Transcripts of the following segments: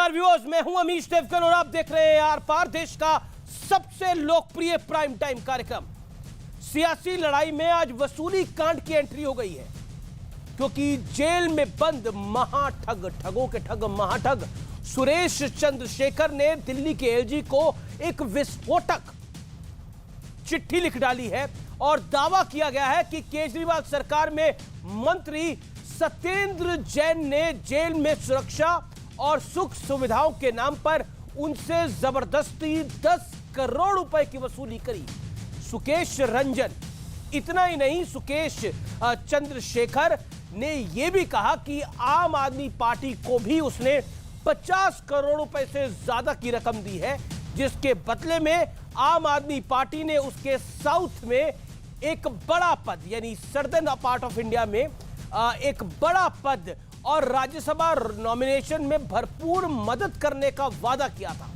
नमस्कार व्यूअर्स, मैं हूं अमीश देवगन और आप देख रहे हैं आर पार, देश का सबसे लोकप्रिय प्राइम टाइम कार्यक्रम। सियासी लड़ाई में आज वसूली कांड की एंट्री हो गई है, क्योंकि जेल में बंद महाठग, ठगों के ठग महाठग सुरेश चंद्रशेखर ने दिल्ली के एलजी को एक विस्फोटक चिट्ठी लिख डाली है और दावा किया गया है कि केजरीवाल सरकार में मंत्री सत्येंद्र जैन ने जेल में सुरक्षा और सुख सुविधाओं के नाम पर उनसे जबरदस्ती 10 करोड़ रुपए की वसूली करी। सुकेश रंजन, इतना ही नहीं, सुकेश चंद्रशेखर ने यह भी कहा कि आम आदमी पार्टी को भी उसने 50 करोड़ रुपए से ज्यादा की रकम दी है, जिसके बदले में आम आदमी पार्टी ने उसके साउथ में एक बड़ा पद, यानी सर्दर्न पार्ट ऑफ इंडिया में एक बड़ा पद और राज्यसभा नॉमिनेशन में भरपूर मदद करने का वादा किया था।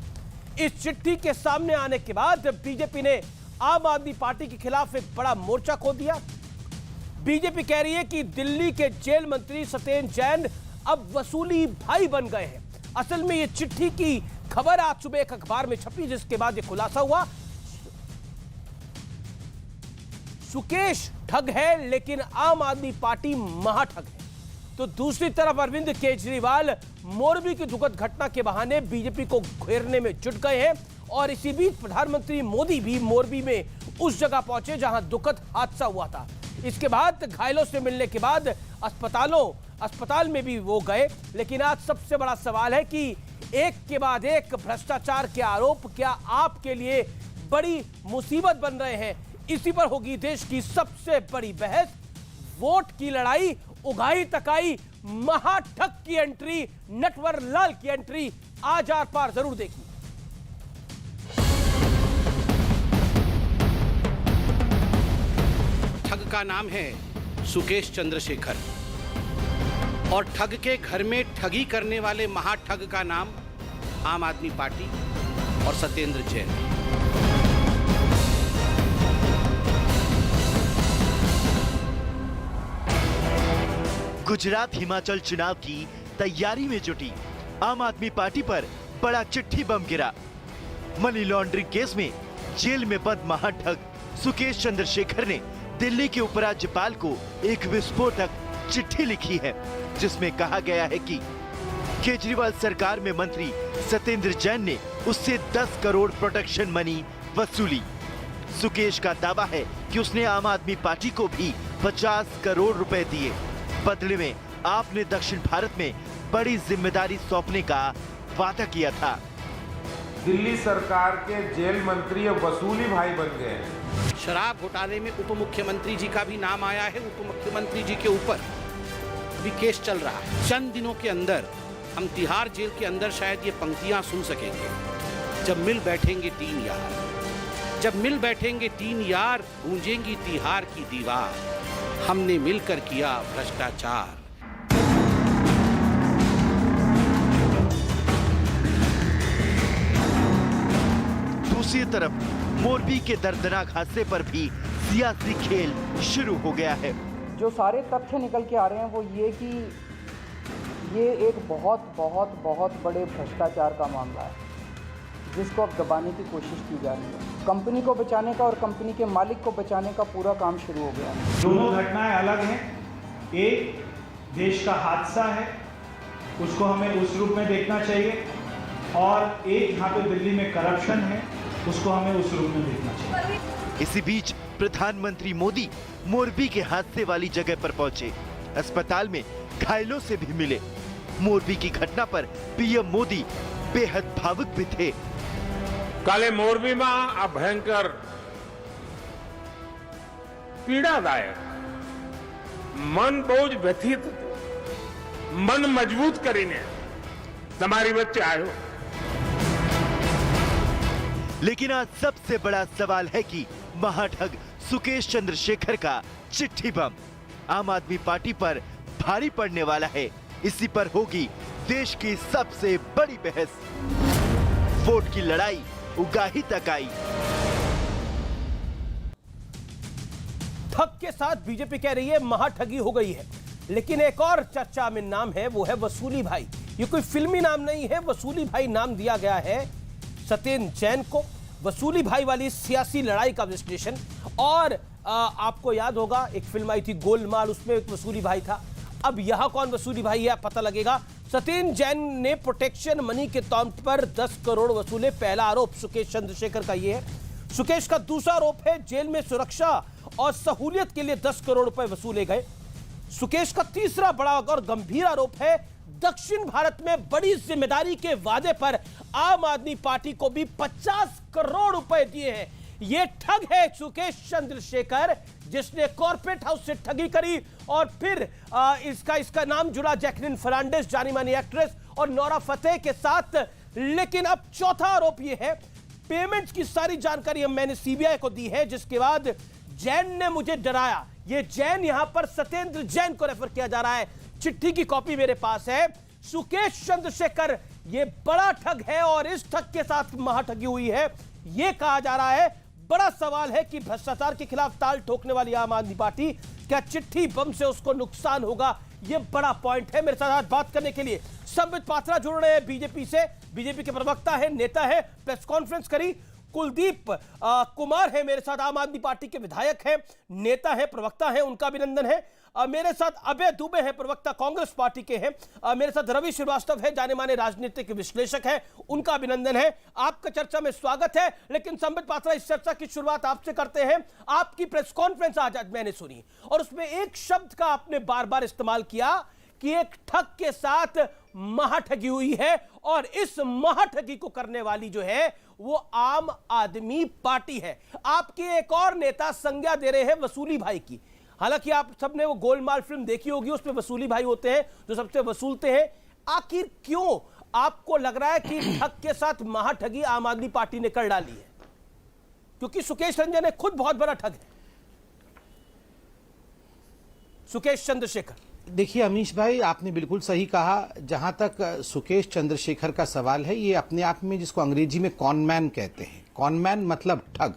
इस चिट्ठी के सामने आने के बाद बीजेपी ने आम आदमी पार्टी के खिलाफ एक बड़ा मोर्चा खोल दिया। बीजेपी कह रही है कि दिल्ली के जेल मंत्री सत्येंद्र जैन अब वसूली भाई बन गए हैं। असल में यह चिट्ठी की खबर आज सुबह एक अखबार में छपी, जिसके बाद यह खुलासा हुआ। सुकेश ठग है, लेकिन आम आदमी पार्टी महाठग है। तो दूसरी तरफ अरविंद केजरीवाल मोरबी की दुखद घटना के बहाने बीजेपी को घेरने में जुट गए हैं और इसी बीच प्रधानमंत्री मोदी भी मोरबी में उस जगह पहुंचे जहां दुखद हादसा हुआ था। इसके बाद घायलों से मिलने के बाद अस्पताल में भी वो गए। लेकिन आज सबसे बड़ा सवाल है कि एक के बाद एक भ्रष्टाचार के आरोप क्या आपके लिए बड़ी मुसीबत बन रहे हैं? इसी पर होगी देश की सबसे बड़ी बहस। वोट की लड़ाई, उगाई तकाई, महाठग की एंट्री, नटवर लाल की एंट्री, आज आर पार जरूर देखिए। ठग का नाम है सुकेश चंद्रशेखर और ठग के घर में ठगी करने वाले महाठग का नाम आम आदमी पार्टी और सत्येंद्र जैन। गुजरात हिमाचल चुनाव की तैयारी में जुटी आम आदमी पार्टी पर बड़ा चिट्ठी बम गिरा। मनी लॉन्ड्रिंग केस में जेल में बंद महाठग सुकेश चंद्रशेखर ने दिल्ली के उपराज्यपाल को एक विस्फोटक चिट्ठी लिखी है, जिसमें कहा गया है कि केजरीवाल सरकार में मंत्री सत्येंद्र जैन ने उससे 10 करोड़ प्रोटेक्शन मनी वसूली। सुकेश का दावा है कि उसने आम आदमी पार्टी को भी 50 करोड़ रुपए दिए। बदले में आपने दक्षिण भारत में बड़ी जिम्मेदारी सौंपने का वादा किया था। दिल्ली सरकार के जेल मंत्री वसूली भाई बन गए हैं। शराब घोटाले में उप मुख्यमंत्री जी का भी नाम आया है। उप मुख्यमंत्री जी के ऊपर भी केस चल रहा है। चंद दिनों के अंदर हम तिहाड़ जेल के अंदर शायद ये पंक्तियां सुन सकेंगे। जब मिल बैठेंगे तीन यार, जब मिल बैठेंगे तीन यार, गूंजेंगी तिहाड़ की दीवार, हमने मिलकर किया भ्रष्टाचार। दूसरी तरफ मोरबी के दर्दनाक हादसे पर भी सियासी खेल शुरू हो गया है। जो सारे तथ्य निकल के आ रहे हैं वो ये कि ये एक बहुत बहुत बहुत बड़े भ्रष्टाचार का मामला है, जिसको अब दबाने की कोशिश की जा रही है। कंपनी को बचाने का और कंपनी के मालिक को बचाने का पूरा काम शुरू हो गया है। दोनों घटनाएं अलग हैं। एक देश का हादसा है, उसको हमें उस रूप में देखना चाहिए, और एक यहाँ पे दिल्ली में करप्शन है, उसको हमें उस रूप में देखना चाहिए। इसी बीच प्रधानमंत्री मोदी मोरबी के हादसे वाली जगह पर पहुंचे। अस्पताल में घायलों से भी मिले। मोरबी की घटना पर पीएम मोदी बेहद भावुक भी थे। काले मोरबी में आ भयंकर पीड़ादायक, मन बहुत व्यथित, मन मजबूत करीने तुम्हारी बच्चे आयो। लेकिन आज सबसे बड़ा सवाल है कि महाठग सुकेश चंद्रशेखर का चिट्ठी बम आम आदमी पार्टी पर भारी पड़ने वाला है। इसी पर होगी देश की सबसे बड़ी बहस। वोट की लड़ाई, उगाही तकाई। ठग के साथ बीजेपी कह रही है महाठगी हो गई है। लेकिन एक और चर्चा में नाम है, वो है वसूली भाई। ये कोई फिल्मी नाम नहीं है, वसूली भाई नाम दिया गया है सत्येंद्र जैन को। वसूली भाई वाली सियासी लड़ाई का विश्लेषण। और आपको याद होगा एक फिल्म आई थी गोलमाल, उसमें एक वसूली भाई था। अब यहां कौन वसूली भाई है पता लगेगा। सत्येंद्र जैन ने प्रोटेक्शन मनी के तौर पर 10 करोड़ वसूले। पहला आरोप सुकेश चंद्रशेखर का यह है। सुकेश का दूसरा आरोप है जेल में सुरक्षा और सहूलियत के लिए 10 करोड़ रुपए वसूले गए। सुकेश का तीसरा बड़ा और गंभीर आरोप है दक्षिण भारत में बड़ी जिम्मेदारी के वादे पर आम आदमी पार्टी को भी 50 करोड़ रुपए दिए हैं। यह ठग है सुकेश चंद्रशेखर, जिसने कॉर्पोरेट हाउस से ठगी करी और फिर इसका नाम जुड़ा जैकलिन फर्नांडिस, जानी मानी एक्ट्रेस, और नोरा फतेह के साथ। लेकिन अब चौथा आरोप यह है, पेमेंट्स की सारी जानकारी मैंने सीबीआई को दी है, जिसके बाद जैन ने मुझे डराया। यह जैन यहां पर सत्येंद्र जैन को रेफर किया जा रहा है। चिट्ठी की कॉपी मेरे पास है। सुकेश चंद्रशेखर यह बड़ा ठग है और इस ठग के साथ महाठगी हुई है, यह कहा जा रहा है। बड़ा सवाल है कि भ्रष्टाचार के खिलाफ ताल ठोकने वाली आम आदमी पार्टी, क्या चिट्ठी बम से उसको नुकसान होगा? यह बड़ा पॉइंट है। मेरे साथ आज बात करने के लिए संबित पात्रा जुड़ रहे हैं बीजेपी से। बीजेपी के प्रवक्ता है, नेता है, प्रेस कॉन्फ्रेंस करी। कुलदीप कुमार है मेरे साथ, आम आदमी पार्टी के विधायक हैं, नेता है, प्रवक्ता है, उनका अभिनंदन है। मेरे साथ अभय दुबे है, प्रवक्ता कांग्रेस पार्टी के हैं। मेरे साथ रवि श्रीवास्तव है, जाने माने राजनीतिक विश्लेषक है, उनका अभिनंदन है। आपका चर्चा में स्वागत है। लेकिन संबित पात्रा, इस चर्चा की शुरुआत आपसे करते हैं। आपकी प्रेस कॉन्फ्रेंस आज मैंने सुनी और उसमें एक शब्द का आपने बार बार इस्तेमाल किया कि एक ठग के साथ महाठगी हुई है और इस महाठगी को करने वाली जो है वो आम आदमी पार्टी है। आपके एक और नेता संज्ञा दे रहे हैं वसूली भाई की। हालांकि आप सबने वो गोलमाल फिल्म देखी होगी, उसमें वसूली भाई होते हैं जो सबसे वसूलते हैं। आखिर क्यों आपको लग रहा है कि ठग के साथ महाठगी आम आदमी पार्टी ने कर डाली है? क्योंकि सुकेश रंजन खुद बहुत बड़ा ठग है, सुकेश चंद्रशेखर। देखिए अमीश भाई, आपने बिल्कुल सही कहा। जहां तक सुकेश चंद्रशेखर का सवाल है, ये अपने आप में जिसको अंग्रेजी में कॉनमैन कहते हैं, कॉनमैन मतलब ठग,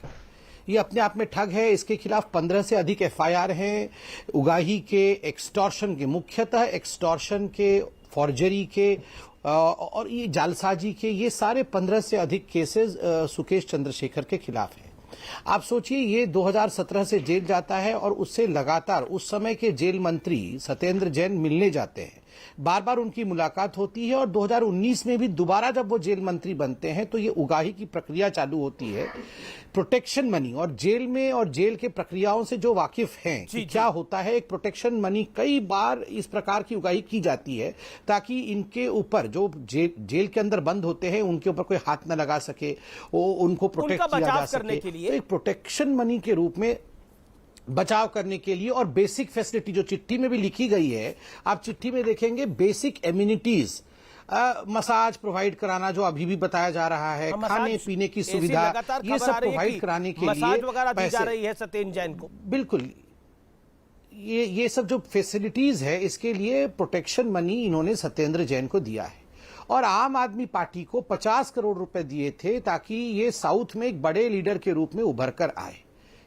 ये अपने आप में ठग है। इसके खिलाफ 15 से अधिक एफआईआर हैं, उगाही के, एक्सटॉर्शन के, मुख्यतः एक्सटॉर्शन के, फॉर्जरी के और ये जालसाजी के, ये सारे 15 से अधिक केसेस सुकेश चंद्रशेखर के खिलाफ हैं। आप सोचिए, ये 2017 से जेल जाता है और उससे लगातार उस समय के जेल मंत्री सत्येंद्र जैन मिलने जाते हैं, बार बार उनकी मुलाकात होती है और 2019 में भी दोबारा जब वो जेल मंत्री बनते हैं तो ये उगाही की प्रक्रिया चालू होती है। प्रोटेक्शन मनी और जेल में और जेल के प्रक्रियाओं से जो वाकिफ हैं कि क्या होता है, एक प्रोटेक्शन मनी कई बार इस प्रकार की उगाही की जाती है ताकि इनके ऊपर जो जेल के अंदर बंद होते हैं उनके ऊपर कोई हाथ न लगा सके, वो उनको प्रोटेक्ट किया जा सके। तो एक प्रोटेक्शन मनी के रूप में बचाव करने के लिए और बेसिक फैसिलिटी जो चिट्ठी में भी लिखी गई है, आप चिट्ठी में देखेंगे बेसिक एमिनिटीज, मसाज प्रोवाइड कराना जो अभी भी बताया जा रहा है, खाने पीने की सुविधा, ये सब प्रोवाइड कराने के लिए वगैरह दी जा रही है सत्येंद्र जैन को। बिल्कुल, ये सब जो फैसिलिटीज है इसके लिए प्रोटेक्शन मनी इन्होंने सत्येंद्र जैन को दिया है और आम आदमी पार्टी को 50 करोड़ रुपए दिए थे ताकि ये साउथ में एक बड़े लीडर के रूप में उभर कर आए।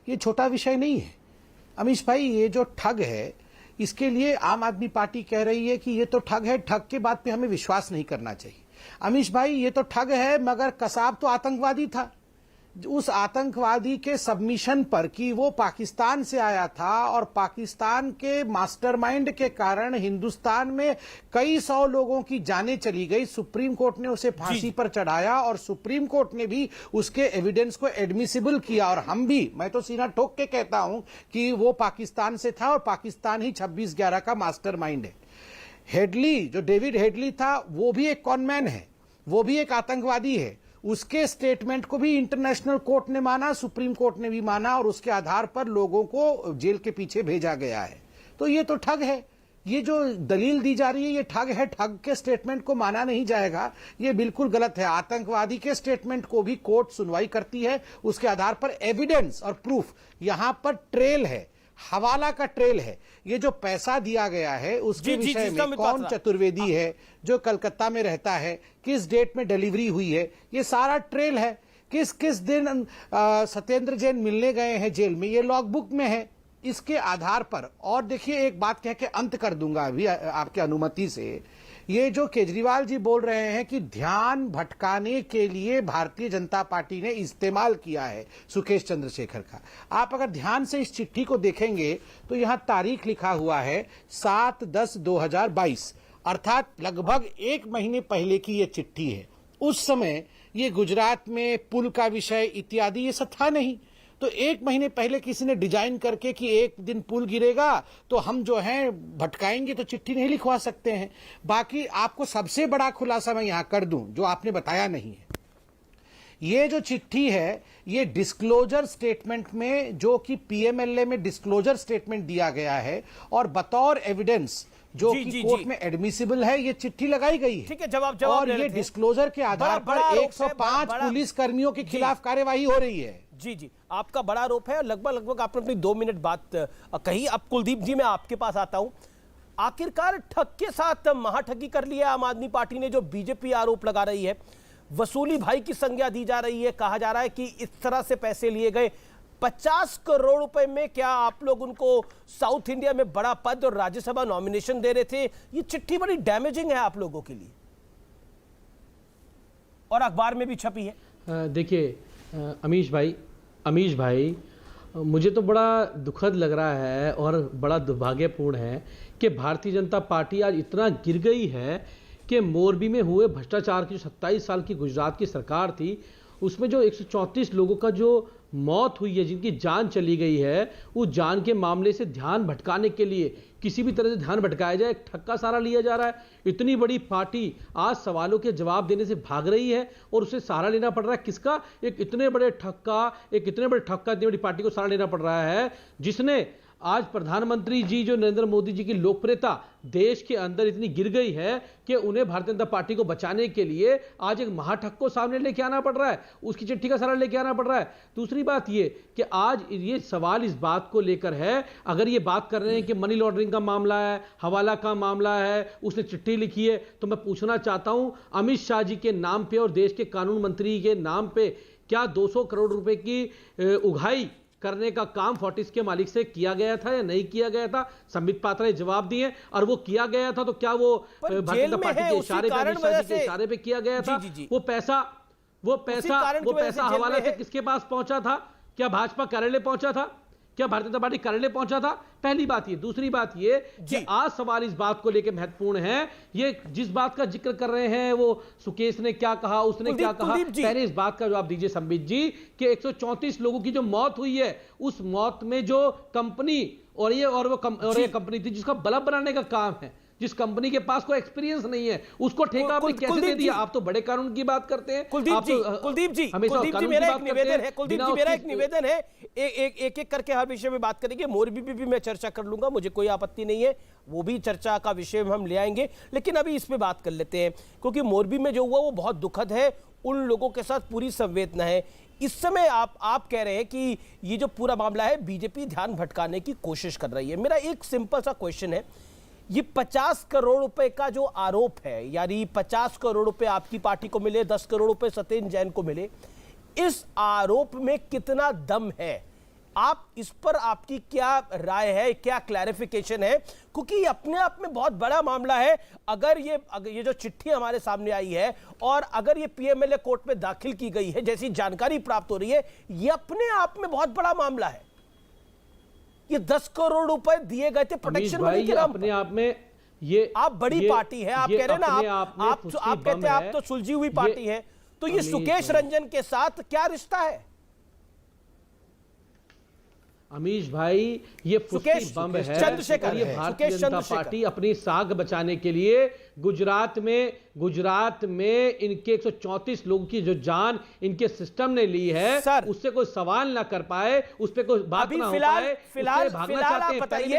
ये छोटा विषय नहीं है अमीश भाई। ये जो ठग है इसके लिए आम आदमी पार्टी कह रही है कि ये तो ठग है, ठग के बात पे हमें विश्वास नहीं करना चाहिए। अमीश भाई, ये तो ठग है मगर कसाब तो आतंकवादी था। उस आतंकवादी के सबमिशन पर कि वो पाकिस्तान से आया था और पाकिस्तान के मास्टरमाइंड के कारण हिंदुस्तान में कई 100 लोगों की जानें चली गई। सुप्रीम कोर्ट ने उसे फांसी पर चढ़ाया और सुप्रीम कोर्ट ने भी उसके एविडेंस को एडमिसिबल किया। और हम भी, मैं तो सीना ठोक के कहता हूं कि वो पाकिस्तान से था और पाकिस्तान ही 26/11 का मास्टरमाइंड है। हेडली, जो डेविड हेडली था, वो भी एक कॉनमैन है, वो भी एक आतंकवादी है। उसके स्टेटमेंट को भी इंटरनेशनल कोर्ट ने माना, सुप्रीम कोर्ट ने भी माना और उसके आधार पर लोगों को जेल के पीछे भेजा गया है। तो ये तो ठग है। ये जो दलील दी जा रही है ये ठग है। ठग के स्टेटमेंट को माना नहीं जाएगा, ये बिल्कुल गलत है। आतंकवादी के स्टेटमेंट को भी कोर्ट सुनवाई करती है, उसके आधार पर एविडेंस और प्रूफ, यहां पर ट्रेल है, हवाला का ट्रेल है। ये जो पैसा दिया गया है उसके विषय में कौन चतुर्वेदी है जो कलकत्ता में रहता है, किस डेट में डिलीवरी हुई है, ये सारा ट्रेल है। किस किस दिन सत्येंद्र जैन मिलने गए हैं जेल में, ये लॉग बुक में है। इसके आधार पर, और देखिए एक बात कह के अंत कर दूंगा अभी आपके अनुमति से, ये जो केजरीवाल जी बोल रहे हैं कि ध्यान भटकाने के लिए भारतीय जनता पार्टी ने इस्तेमाल किया है सुकेश चंद्रशेखर का, आप अगर ध्यान से इस चिट्ठी को देखेंगे तो यहां तारीख लिखा हुआ है 7/10/2022, अर्थात लगभग 1 महीने पहले की ये चिट्ठी है। उस समय ये गुजरात में पुल का विषय इत्यादि ये सब था नहीं, तो 1 महीने पहले किसी ने डिजाइन करके कि एक दिन पुल गिरेगा तो हम जो हैं भटकाएंगे, तो चिट्ठी नहीं लिखवा सकते हैं। बाकी आपको सबसे बड़ा खुलासा मैं यहां कर दूं जो आपने बताया नहीं है, ये जो चिट्ठी है ये डिस्क्लोजर स्टेटमेंट में, जो कि पीएमएलए में डिस्क्लोजर स्टेटमेंट दिया गया है और बतौर एविडेंस जो कि कोर्ट में एडमिसिबल है, ये चिट्ठी लगाई गई है। ठीक है, जवाब और ये डिस्क्लोजर के आधार पर 105 पुलिस कर्मियों के खिलाफ कार्यवाही हो रही है। जी, आपका बड़ा आरोप है। लगभग आपने अपनी 2 मिनट बात कही। अब कुलदीप जी मैं आपके पास आता हूं। आखिरकार ठग के साथ महाठगी कर लिया आम आदमी पार्टी ने, जो बीजेपी आरोप लगा रही है, वसूली भाई की संज्ञा दी जा रही है, कहा जा रहा है कि इस तरह से पैसे लिए गए 50 करोड़ रुपए में। क्या आप लोग उनको साउथ इंडिया में बड़ा पद और राज्यसभा नॉमिनेशन दे रहे थे? ये चिट्ठी बड़ी डैमेजिंग है आप लोगों के लिए और अखबार में भी छपी है। देखिए अमीश भाई, मुझे तो बड़ा दुखद लग रहा है और बड़ा दुर्भाग्यपूर्ण है कि भारतीय जनता पार्टी आज इतना गिर गई है कि मोरबी में हुए भ्रष्टाचार की जो 27 साल की गुजरात की सरकार थी, उसमें जो 134 लोगों का जो मौत हुई है, जिनकी जान चली गई है, उस जान के मामले से ध्यान भटकाने के लिए किसी भी तरह से ध्यान भटकाया जाए, एक ठग का सहारा लिया जा रहा है। इतनी बड़ी पार्टी आज सवालों के जवाब देने से भाग रही है और उसे सहारा लेना पड़ रहा है किसका? एक इतने बड़े इतनी बड़ी पार्टी को सहारा लेना पड़ रहा है जिसने आज प्रधानमंत्री जी, जो नरेंद्र मोदी जी की लोकप्रियता देश के अंदर इतनी गिर गई है कि उन्हें भारतीय जनता पार्टी को बचाने के लिए आज एक महाठग को सामने लेके आना पड़ रहा है, उसकी चिट्ठी का सहारा लेके आना पड़ रहा है। दूसरी बात ये कि आज ये सवाल इस बात को लेकर है, अगर ये बात कर रहे हैं कि मनी लॉन्ड्रिंग का मामला है, हवाला का मामला है, उसने चिट्ठी लिखी है, तो मैं पूछना चाहता हूं अमित शाह जी के नाम पे और देश के कानून मंत्री के नाम पे क्या 200 करोड़ रुपए की उगाही करने का काम फोर्टिस के मालिक से किया गया था या नहीं किया गया था? संबित पात्रा ने जवाब दिए, और वो किया गया था तो क्या वो भारतीय जनता पार्टी के इशारे पे किया गया था? वो पैसा हवाला से किसके पास पहुंचा था? क्या भाजपा कार्यालय पहुंचा था? क्या भारतीय जनता पार्टी कार्यालय पहुंचा था? पहली बात ये। दूसरी बात ये कि आज सवाल इस बात को लेकर महत्वपूर्ण है, ये जिस बात का जिक्र कर रहे हैं वो सुकेश ने क्या कहा, उसने क्या कहा, पहले इस बात का जवाब दीजिए संबित जी कि 134 लोगों की जो मौत हुई है, उस मौत में जो कंपनी और ये कंपनी थी जिसका बल्ब बनाने का काम है, जिस कंपनी के पास कोई एक्सपीरियंस नहीं है, उसको ठेका आपने कैसे दे दिया? आप तो बड़े कानून की बात करते हैं। कुलदीप जी मेरा एक निवेदन है, एक करके हर विषय में बात करेंगे। मोरबी भी मैं चर्चा कर लूंगा, मुझे कोई आपत्ति नहीं है, वो भी चर्चा का विषय हम ले आएंगे, लेकिन अभी इस पे बात कर लेते हैं क्योंकि मोरबी में जो हुआ वो बहुत दुखद है। उन लोगों के साथ पूरी संवेदना है। इस समय आप कह रहे हैं कि ये जो पूरा मामला है बीजेपी ध्यान भटकाने की कोशिश कर रही है। मेरा एक सिंपल सा क्वेश्चन है, ये 50 करोड़ रुपए का जो आरोप है, यानी 50 करोड़ रुपए आपकी पार्टी को मिले, 10 करोड़ रुपए सत्येंद्र जैन को मिले, इस आरोप में कितना दम है? आप इस पर आपकी क्या राय है, क्या क्लैरिफिकेशन है? क्योंकि अपने आप में बहुत बड़ा मामला है। अगर ये जो चिट्ठी हमारे सामने आई है और अगर ये पीएमएलए कोर्ट में दाखिल की गई है, जैसी जानकारी प्राप्त हो रही है, ये अपने आप में बहुत बड़ा मामला है। ये 10 करोड़ रुपए दिए गए थे प्रोटेक्शन मनी के नाम अपने आप में। ये आप बड़ी पार्टी है, आप कह रहे हैं ना, आप कहते हैं आप तो सुलझी हुई पार्टी है, तो ये सुकेश रंजन के साथ क्या रिश्ता है? अमीश भाई, ये फुस्की बम है। चंद्रशेखर, ये भारतीय जनता पार्टी अपनी साख बचाने के लिए गुजरात में इनके 134 लोगों की जो जान इनके सिस्टम ने ली है, उससे कोई सवाल ना कर पाए, उस पर कोई बात ना हो पाए, फिलहाल भागना चाहते हैं। पहले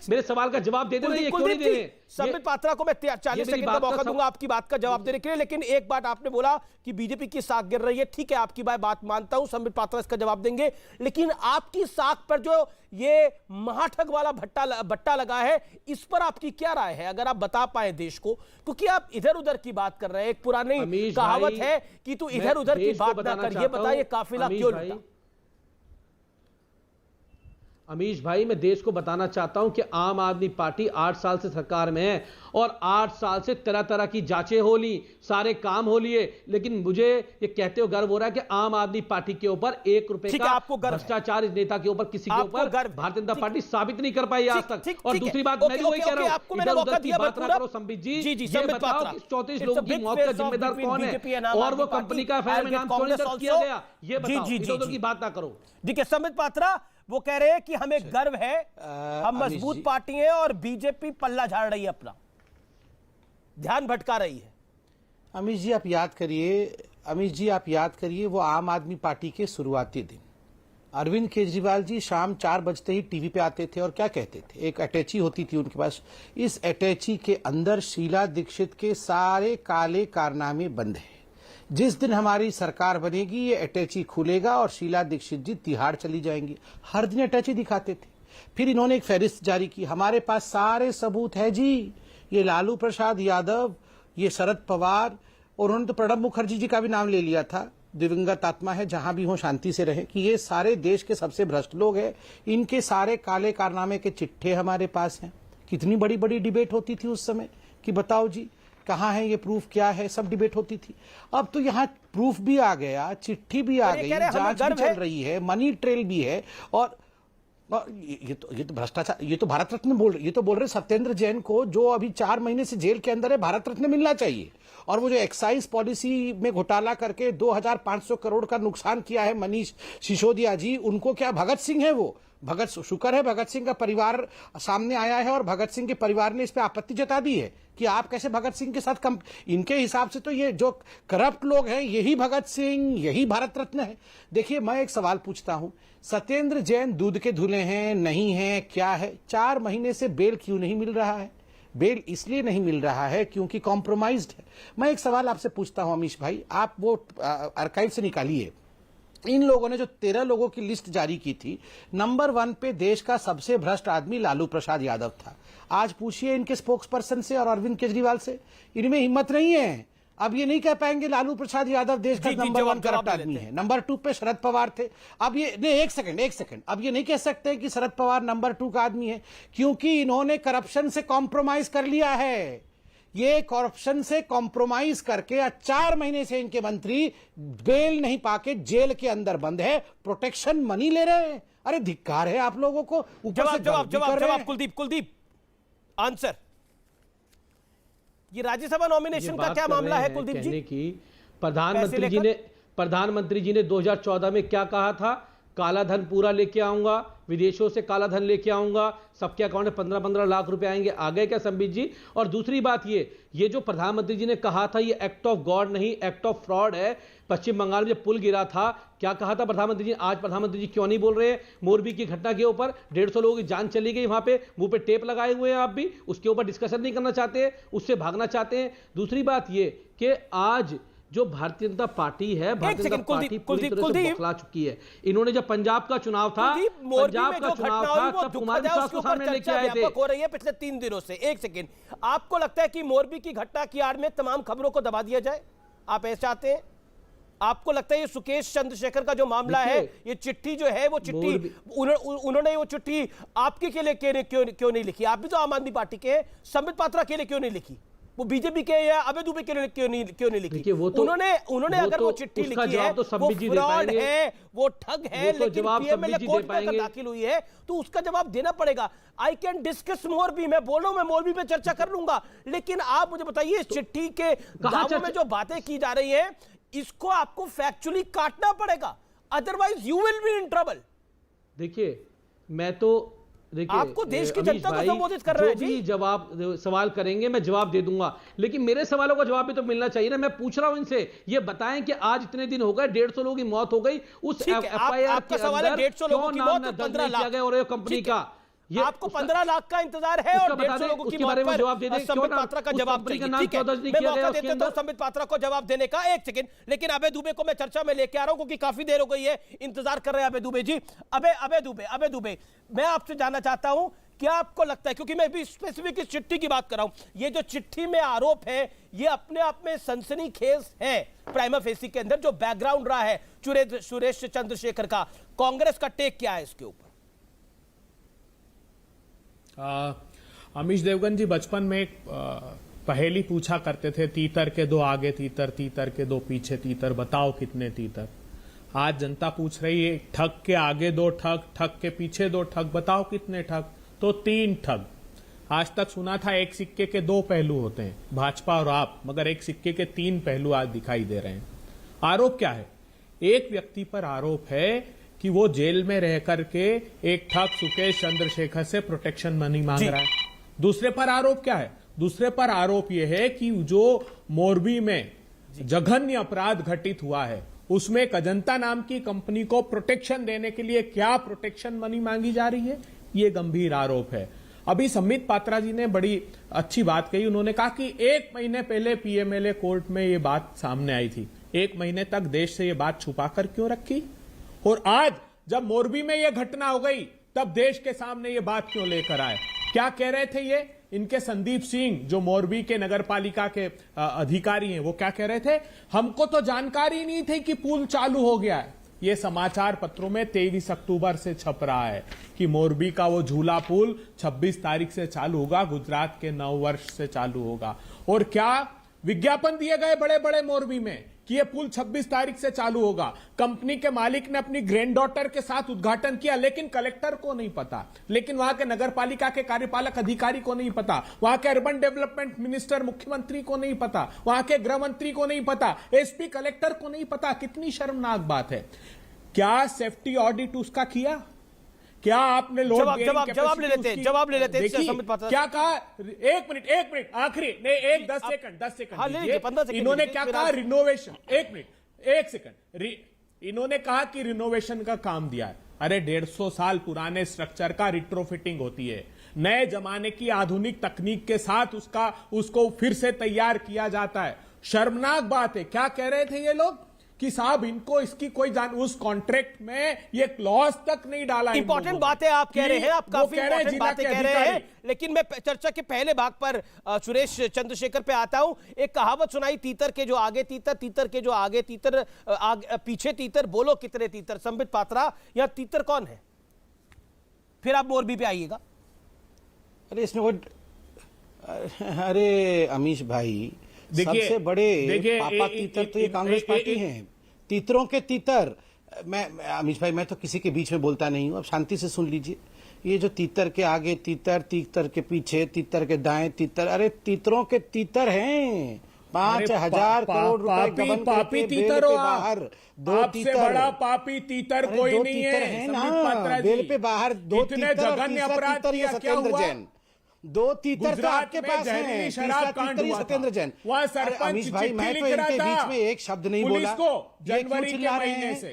मेरे सवाल का जवाब दे दे, क्यों नहीं दे रहे? संबित पात्रा को मैं 40 सेकंड का मौका दूंगा आपकी बात का जवाब देने के लिए, लेकिन एक बात आपने बोला कि बीजेपी की साख गिर रही है, ठीक है, आपकी बात मानता हूं, संबित पात्रा इसका जवाब देंगे, लेकिन आपकी साख पर जो ये महाठग वाला बट्टा लगा है, इस पर आपकी क्या राय है? अगर आप बता पाए देश को, क्योंकि आप इधर उधर की बात कर रहे हैं। एक पुरानी कहावत है कि तू इधर उधर की बात ना कर। ये बताइए काफिला क्यों लूटा? अमीश भाई, मैं देश को बताना चाहता हूं कि आम आदमी पार्टी 8 साल से सरकार में है और 8 साल से तरह तरह की जांचें हो ली, सारे काम हो लिए, लेकिन मुझे ये कहते हो गर्व हो रहा है कि आम आदमी पार्टी के ऊपर 1 रुपए का भ्रष्टाचार इस नेता के ऊपर, किसी के ऊपर भारतीय जनता पार्टी साबित नहीं कर पाई आज तक। और दूसरी बात मैं भी वही कह रहा हूं, इधर उधर की बात ना करो संबित जी, ये बताओ कि 34 लोगों की मौत का जिम्मेदार कौन है और वो कंपनी का एफआईआर में नाम क्यों नहीं दर्ज किया गया, ये बताओ। इधर उधर की बात ना करो। देखिए संबित पात्रा वो कह रहे हैं कि हमें गर्व है, हम मजबूत पार्टी हैं और बीजेपी पल्ला झाड़ रही है, अपना ध्यान भटका रही है। अमित जी आप याद करिए वो आम आदमी पार्टी के शुरुआती दिन अरविंद केजरीवाल जी शाम 4 बजते ही टीवी पे आते थे और क्या कहते थे, एक अटैची होती थी उनके पास, इस अटैची के अंदर शीला दीक्षित के सारे काले कारनामे बंद हैं। जिस दिन हमारी सरकार बनेगी ये अटैची खुलेगा और शीला दीक्षित जी तिहाड़ चली जाएंगी। हर दिन अटैची दिखाते थे। फिर इन्होंने एक फहरिस्त जारी की, हमारे पास सारे सबूत है जी, ये लालू प्रसाद यादव, ये शरद पवार, और उन्होंने तो प्रणब मुखर्जी जी का भी नाम ले लिया था, दिवंगत आत्मा है, जहां भी हो शांति से रहे, कि ये सारे देश के सबसे भ्रष्ट लोग हैं, इनके सारे काले कारनामे के चिट्ठे हमारे पास हैं। कितनी बड़ी बड़ी डिबेट होती थी उस समय कि बताओ जी कहाँ है ये प्रूफ, क्या है, सब डिबेट होती थी। अब तो यहाँ प्रूफ भी आ गया, चिट्ठी भी आ गई, जांच भी चल रही है, मनी ट्रेल भी है, और ये तो भ्रष्टाचार, ये तो भारत रत्न बोल रहे सत्येंद्र जैन को, जो अभी 4 महीने से जेल के अंदर है, भारत रत्न मिलना चाहिए। और वो जो एक्साइज पॉलिसी में घोटाला करके 2500 करोड़ का नुकसान किया है मनीष सिसोदिया जी, उनको क्या भगत सिंह है वो, शुक्र है भगत सिंह का परिवार सामने आया है और भगत सिंह के परिवार ने इस पे आपत्ति जता दी है कि आप कैसे भगत सिंह के साथ इनके हिसाब से तो ये जो करप्ट लोग हैं यही भगत सिंह, यही भारत रत्न है। देखिए मैं एक सवाल पूछता हूं, सत्येंद्र जैन दूध के धुले हैं, नहीं है, क्या है? 4 महीने से बेल क्यों नहीं मिल रहा है? बेल इसलिए नहीं मिल रहा है क्योंकि कॉम्प्रोमाइज्ड है। मैं एक सवाल आपसे पूछता हूं अमीश भाई, आप वो आर्काइव से निकालिए, इन लोगों ने जो 13 लोगों की लिस्ट जारी की थी, नंबर 1 पे देश का सबसे भ्रष्ट आदमी लालू प्रसाद यादव था। आज पूछिए इनके स्पोक्स पर्सन से और अरविंद केजरीवाल से, इनमें हिम्मत नहीं है। अब ये नहीं कह पाएंगे लालू प्रसाद यादव देश का नंबर 1 करप्ट आदमी है। नंबर 2 पे शरद पवार थे। अब ये नहीं, एक सेकंड, अब ये नहीं कह सकते कि शरद पवार नंबर 2 का आदमी है, क्योंकि इन्होंने करप्शन से कॉम्प्रोमाइज कर लिया है। ये करप्शन से कॉम्प्रोमाइज करके 4 महीने से इनके मंत्री बेल नहीं पाके जेल के अंदर बंद है, प्रोटेक्शन मनी ले रहे हैं। अरे धिक्कार है आप लोगों को। जवाब कुलदीप आंसर, ये राज्यसभा नॉमिनेशन का क्या मामला है कुलदीप जी? कि प्रधानमंत्री जी ने 2014 में क्या कहा था, काला धन पूरा लेके आऊंगा, विदेशों से काला धन लेके आऊंगा, सबके अकाउंट में 15-15 लाख रुपए आएंगे, आ गए क्या संबित जी? और दूसरी बात ये जो प्रधानमंत्री जी ने कहा था ये एक्ट ऑफ गॉड नहीं, एक्ट ऑफ फ्रॉड है। पश्चिम बंगाल में जब पुल गिरा था क्या कहा था प्रधानमंत्री जी? आज प्रधानमंत्री जी क्यों नहीं बोल रहे हैं? मोरबी की घटना के ऊपर 150 लोगों की जान चली गई, वहां पे मुंह पे टेप लगाए हुए हैं आप भी, उसके ऊपर डिस्कशन नहीं करना चाहते, उससे भागना चाहते हैं। दूसरी बात ये कि आज जो भारतीय जनता पार्टी है, भारतीय जनता पार्टी पूरी तरह से बौखला चुकी है। इन्होंने जब पंजाब का चुनाव था, तब कुमार विश्वास को सामने लेके आए थे। हो रही है पिछले 3 दिनों से। एक सेकंड, आपको लगता है कि मोरबी की घटना की आड़ में तमाम खबरों को दबा दिया जाए? आप ऐसा चाहते हैं? आपको लगता है ये सुकेश चंद्रशेखर का जो मामला है, ये चिट्ठी जो है वो चिट्ठी उन्होंने वो चिट्ठी आपके के लिए क्यों नहीं लिखी? आप भी तो आम आदमी पार्टी के हैं, संबित पात्रा के लिए क्यों नहीं लिखी? वो बीजेपी के या अभय दुबे के लिए क्यों नहीं लिखी? उन्होंने अगर वो चिट्ठी लिखी है, वो फ्रॉड है, वो ठग है, लेकिन पीएमएलए कोर्ट में अगर दाखिल हुई है तो उसका जवाब देना पड़ेगा। आई कैन डिस्कस मोरबी, मैं बोल रहा हूं, मैं मोरबी पे चर्चा कर लूंगा, लेकिन आप मुझे बताइए इस चिट्ठी के दावों में जो बातें की जा रही है, इसको आपको फैक्चुअली काटना पड़ेगा, otherwise you will be in trouble. देखिए मैं तो आपको देश की जनता को संबोधित कर रहे हैं जी। जवाब सवाल करेंगे मैं जवाब दे दूंगा, लेकिन मेरे सवालों का जवाब भी तो मिलना चाहिए ना। मैं पूछ रहा हूं इनसे, ये बताएं कि आज इतने दिन हो गए, 150 लोगों की मौत हो गई, उस एफआईआर के अंदर 150 लोगों की मौत, 15 लाख और कंपनी का आपको 15 लाख का इंतजार है और 150 लोगों की मौत पर संबित पात्रा का जवाब चाहिए। ठीक है, मैं मौका देता हूं संबित पात्रा को जवाब देने का। एक सेकंड, लेकिन अभय दुबे को मैं चर्चा में लेके आ रहा हूं क्योंकि काफी देर हो गई है, इंतजार कर रहे हैं अभय दुबे जी। अभय दुबे मैं आपसे जानना चाहता हूं, क्या आपको लगता है, क्योंकि मैं भी स्पेसिफिक इस चिट्ठी की बात कर रहा हूं, ये जो चिट्ठी में आरोप है ये अपने आप में सनसनीखेज है प्राइमा फेसी के अंदर, जो बैकग्राउंड रहा है सुरेश चंद्रशेखर का, कांग्रेस का टेक क्या है इसके ऊपर? अमीश देवगन जी बचपन में एक पहेली पूछा करते थे, तीतर के दो आगे तीतर, तीतर के दो पीछे तीतर, बताओ कितने तीतर। आज जनता पूछ रही है, ठग के आगे दो ठग, ठग के पीछे दो ठग, बताओ कितने ठग। तो 3 ठग। आज तक सुना था एक सिक्के के 2 पहलू होते हैं, भाजपा और आप, मगर एक सिक्के के 3 पहलू आज दिखाई दे रहे हैं। आरोप क्या है? एक व्यक्ति पर आरोप है कि वो जेल में रह करके एक ठग सुकेश चंद्रशेखर से प्रोटेक्शन मनी मांग रहा है। दूसरे पर आरोप क्या है? दूसरे पर आरोप यह है कि जो मोरबी में जघन्य अपराध घटित हुआ है उसमें एक अजंता नाम की कंपनी को प्रोटेक्शन देने के लिए क्या प्रोटेक्शन मनी मांगी जा रही है, ये गंभीर आरोप है। अभी संबित पात्रा जी ने बड़ी अच्छी बात कही। उन्होंने कहा कि 1 महीने पहले पीएमएलए कोर्ट में ये बात सामने आई थी, 1 महीने तक देश से ये बात छुपाकर क्यों रखी? और आज जब मोरबी में ये घटना हो गई तब देश के सामने ये बात क्यों लेकर आए? क्या कह रहे थे ये? इनके संदीप सिंह जो मोरबी के नगरपालिका के अधिकारी हैं, वो क्या कह रहे थे? हमको तो जानकारी नहीं थी कि पुल चालू हो गया है। ये समाचार पत्रों में 23 अक्टूबर से छप रहा है कि मोरबी का वो झूला पुल 26 तारीख से चालू होगा, गुजरात के 9 वर्ष से चालू होगा। और क्या विज्ञापन दिए गए बड़े बड़े मोरबी में कि ये पुल 26 तारीख से चालू होगा। कंपनी के मालिक ने अपनी ग्रैंडडॉटर के साथ उद्घाटन किया, लेकिन कलेक्टर को नहीं पता, लेकिन वहां के नगरपालिका के कार्यपालक अधिकारी को नहीं पता, वहां के अर्बन डेवलपमेंट मिनिस्टर मुख्यमंत्री को नहीं पता, वहां के गृह मंत्री को नहीं पता, एसपी कलेक्टर को नहीं पता। कितनी शर्मनाक बात है। क्या सेफ्टी ऑडिट उसका किया? क्या आपने लोड जवाब ले लेते क्या कहा? 1 मिनट आखिरी नहीं, 10 सेकंड इन्होंने क्या कहा? रिनोवेशन। 1 minute 1 second. इन्होंने कहा कि रिनोवेशन का काम दिया है। अरे 150 साल पुराने स्ट्रक्चर का रिट्रोफिटिंग होती है, नए जमाने की आधुनिक तकनीक के साथ उसको फिर से तैयार किया जाता है। शर्मनाक बात है। क्या कह रहे थे ये लोग कि साहब इनको इसकी कोई उस कॉन्ट्रैक्ट में ये क्लॉज तक नहीं डाला। इंपॉर्टेंट बातें आप कह रहे हैं, आप काफी इंपॉर्टेंट बातें कह रहे हैं, लेकिन मैं चर्चा के पहले भाग पर सुरेश चंद्रशेखर पे आता हूं। एक कहावत सुनाई, तीतर के जो आगे तीतर, तीतर के जो आगे तीतर, पीछे तीतर, बोलो कितने तीतर। संबित पात्रा, यहां तीतर कौन है? फिर आप मोरबी पे आइएगा। अरे इसमें अरे अमीश भाई, सबसे बड़े पापा तीतर तो ये कांग्रेस पार्टी है। तीतरों के तीतर। मैं अमीश भाई, मैं तो किसी के बीच में बोलता नहीं हूं, अब शांति से सुन लीजिए। ये जो तीतर के आगे तीतर, तीतर के पीछे तीतर, के दाएं तीतर, अरे तीतरों के तीतर हैं। 5,000 करोड़ रुपए पापी तीतर हो बाहर। 2 तीतर, बड़ा पापी तीतर कोई नहीं है ना। बेल पे बाहर 2 तीतर, जघन्य अपराध किया, सत्येंद्र जैन। 2 तीतर तो आपके पास है, शराब कांड हुआ सत्येंद्र जैन। वहां सरपंच अमीश भाई, मैं तो इनके बीच में एक शब्द नहीं बोला। जनवरी के महीने से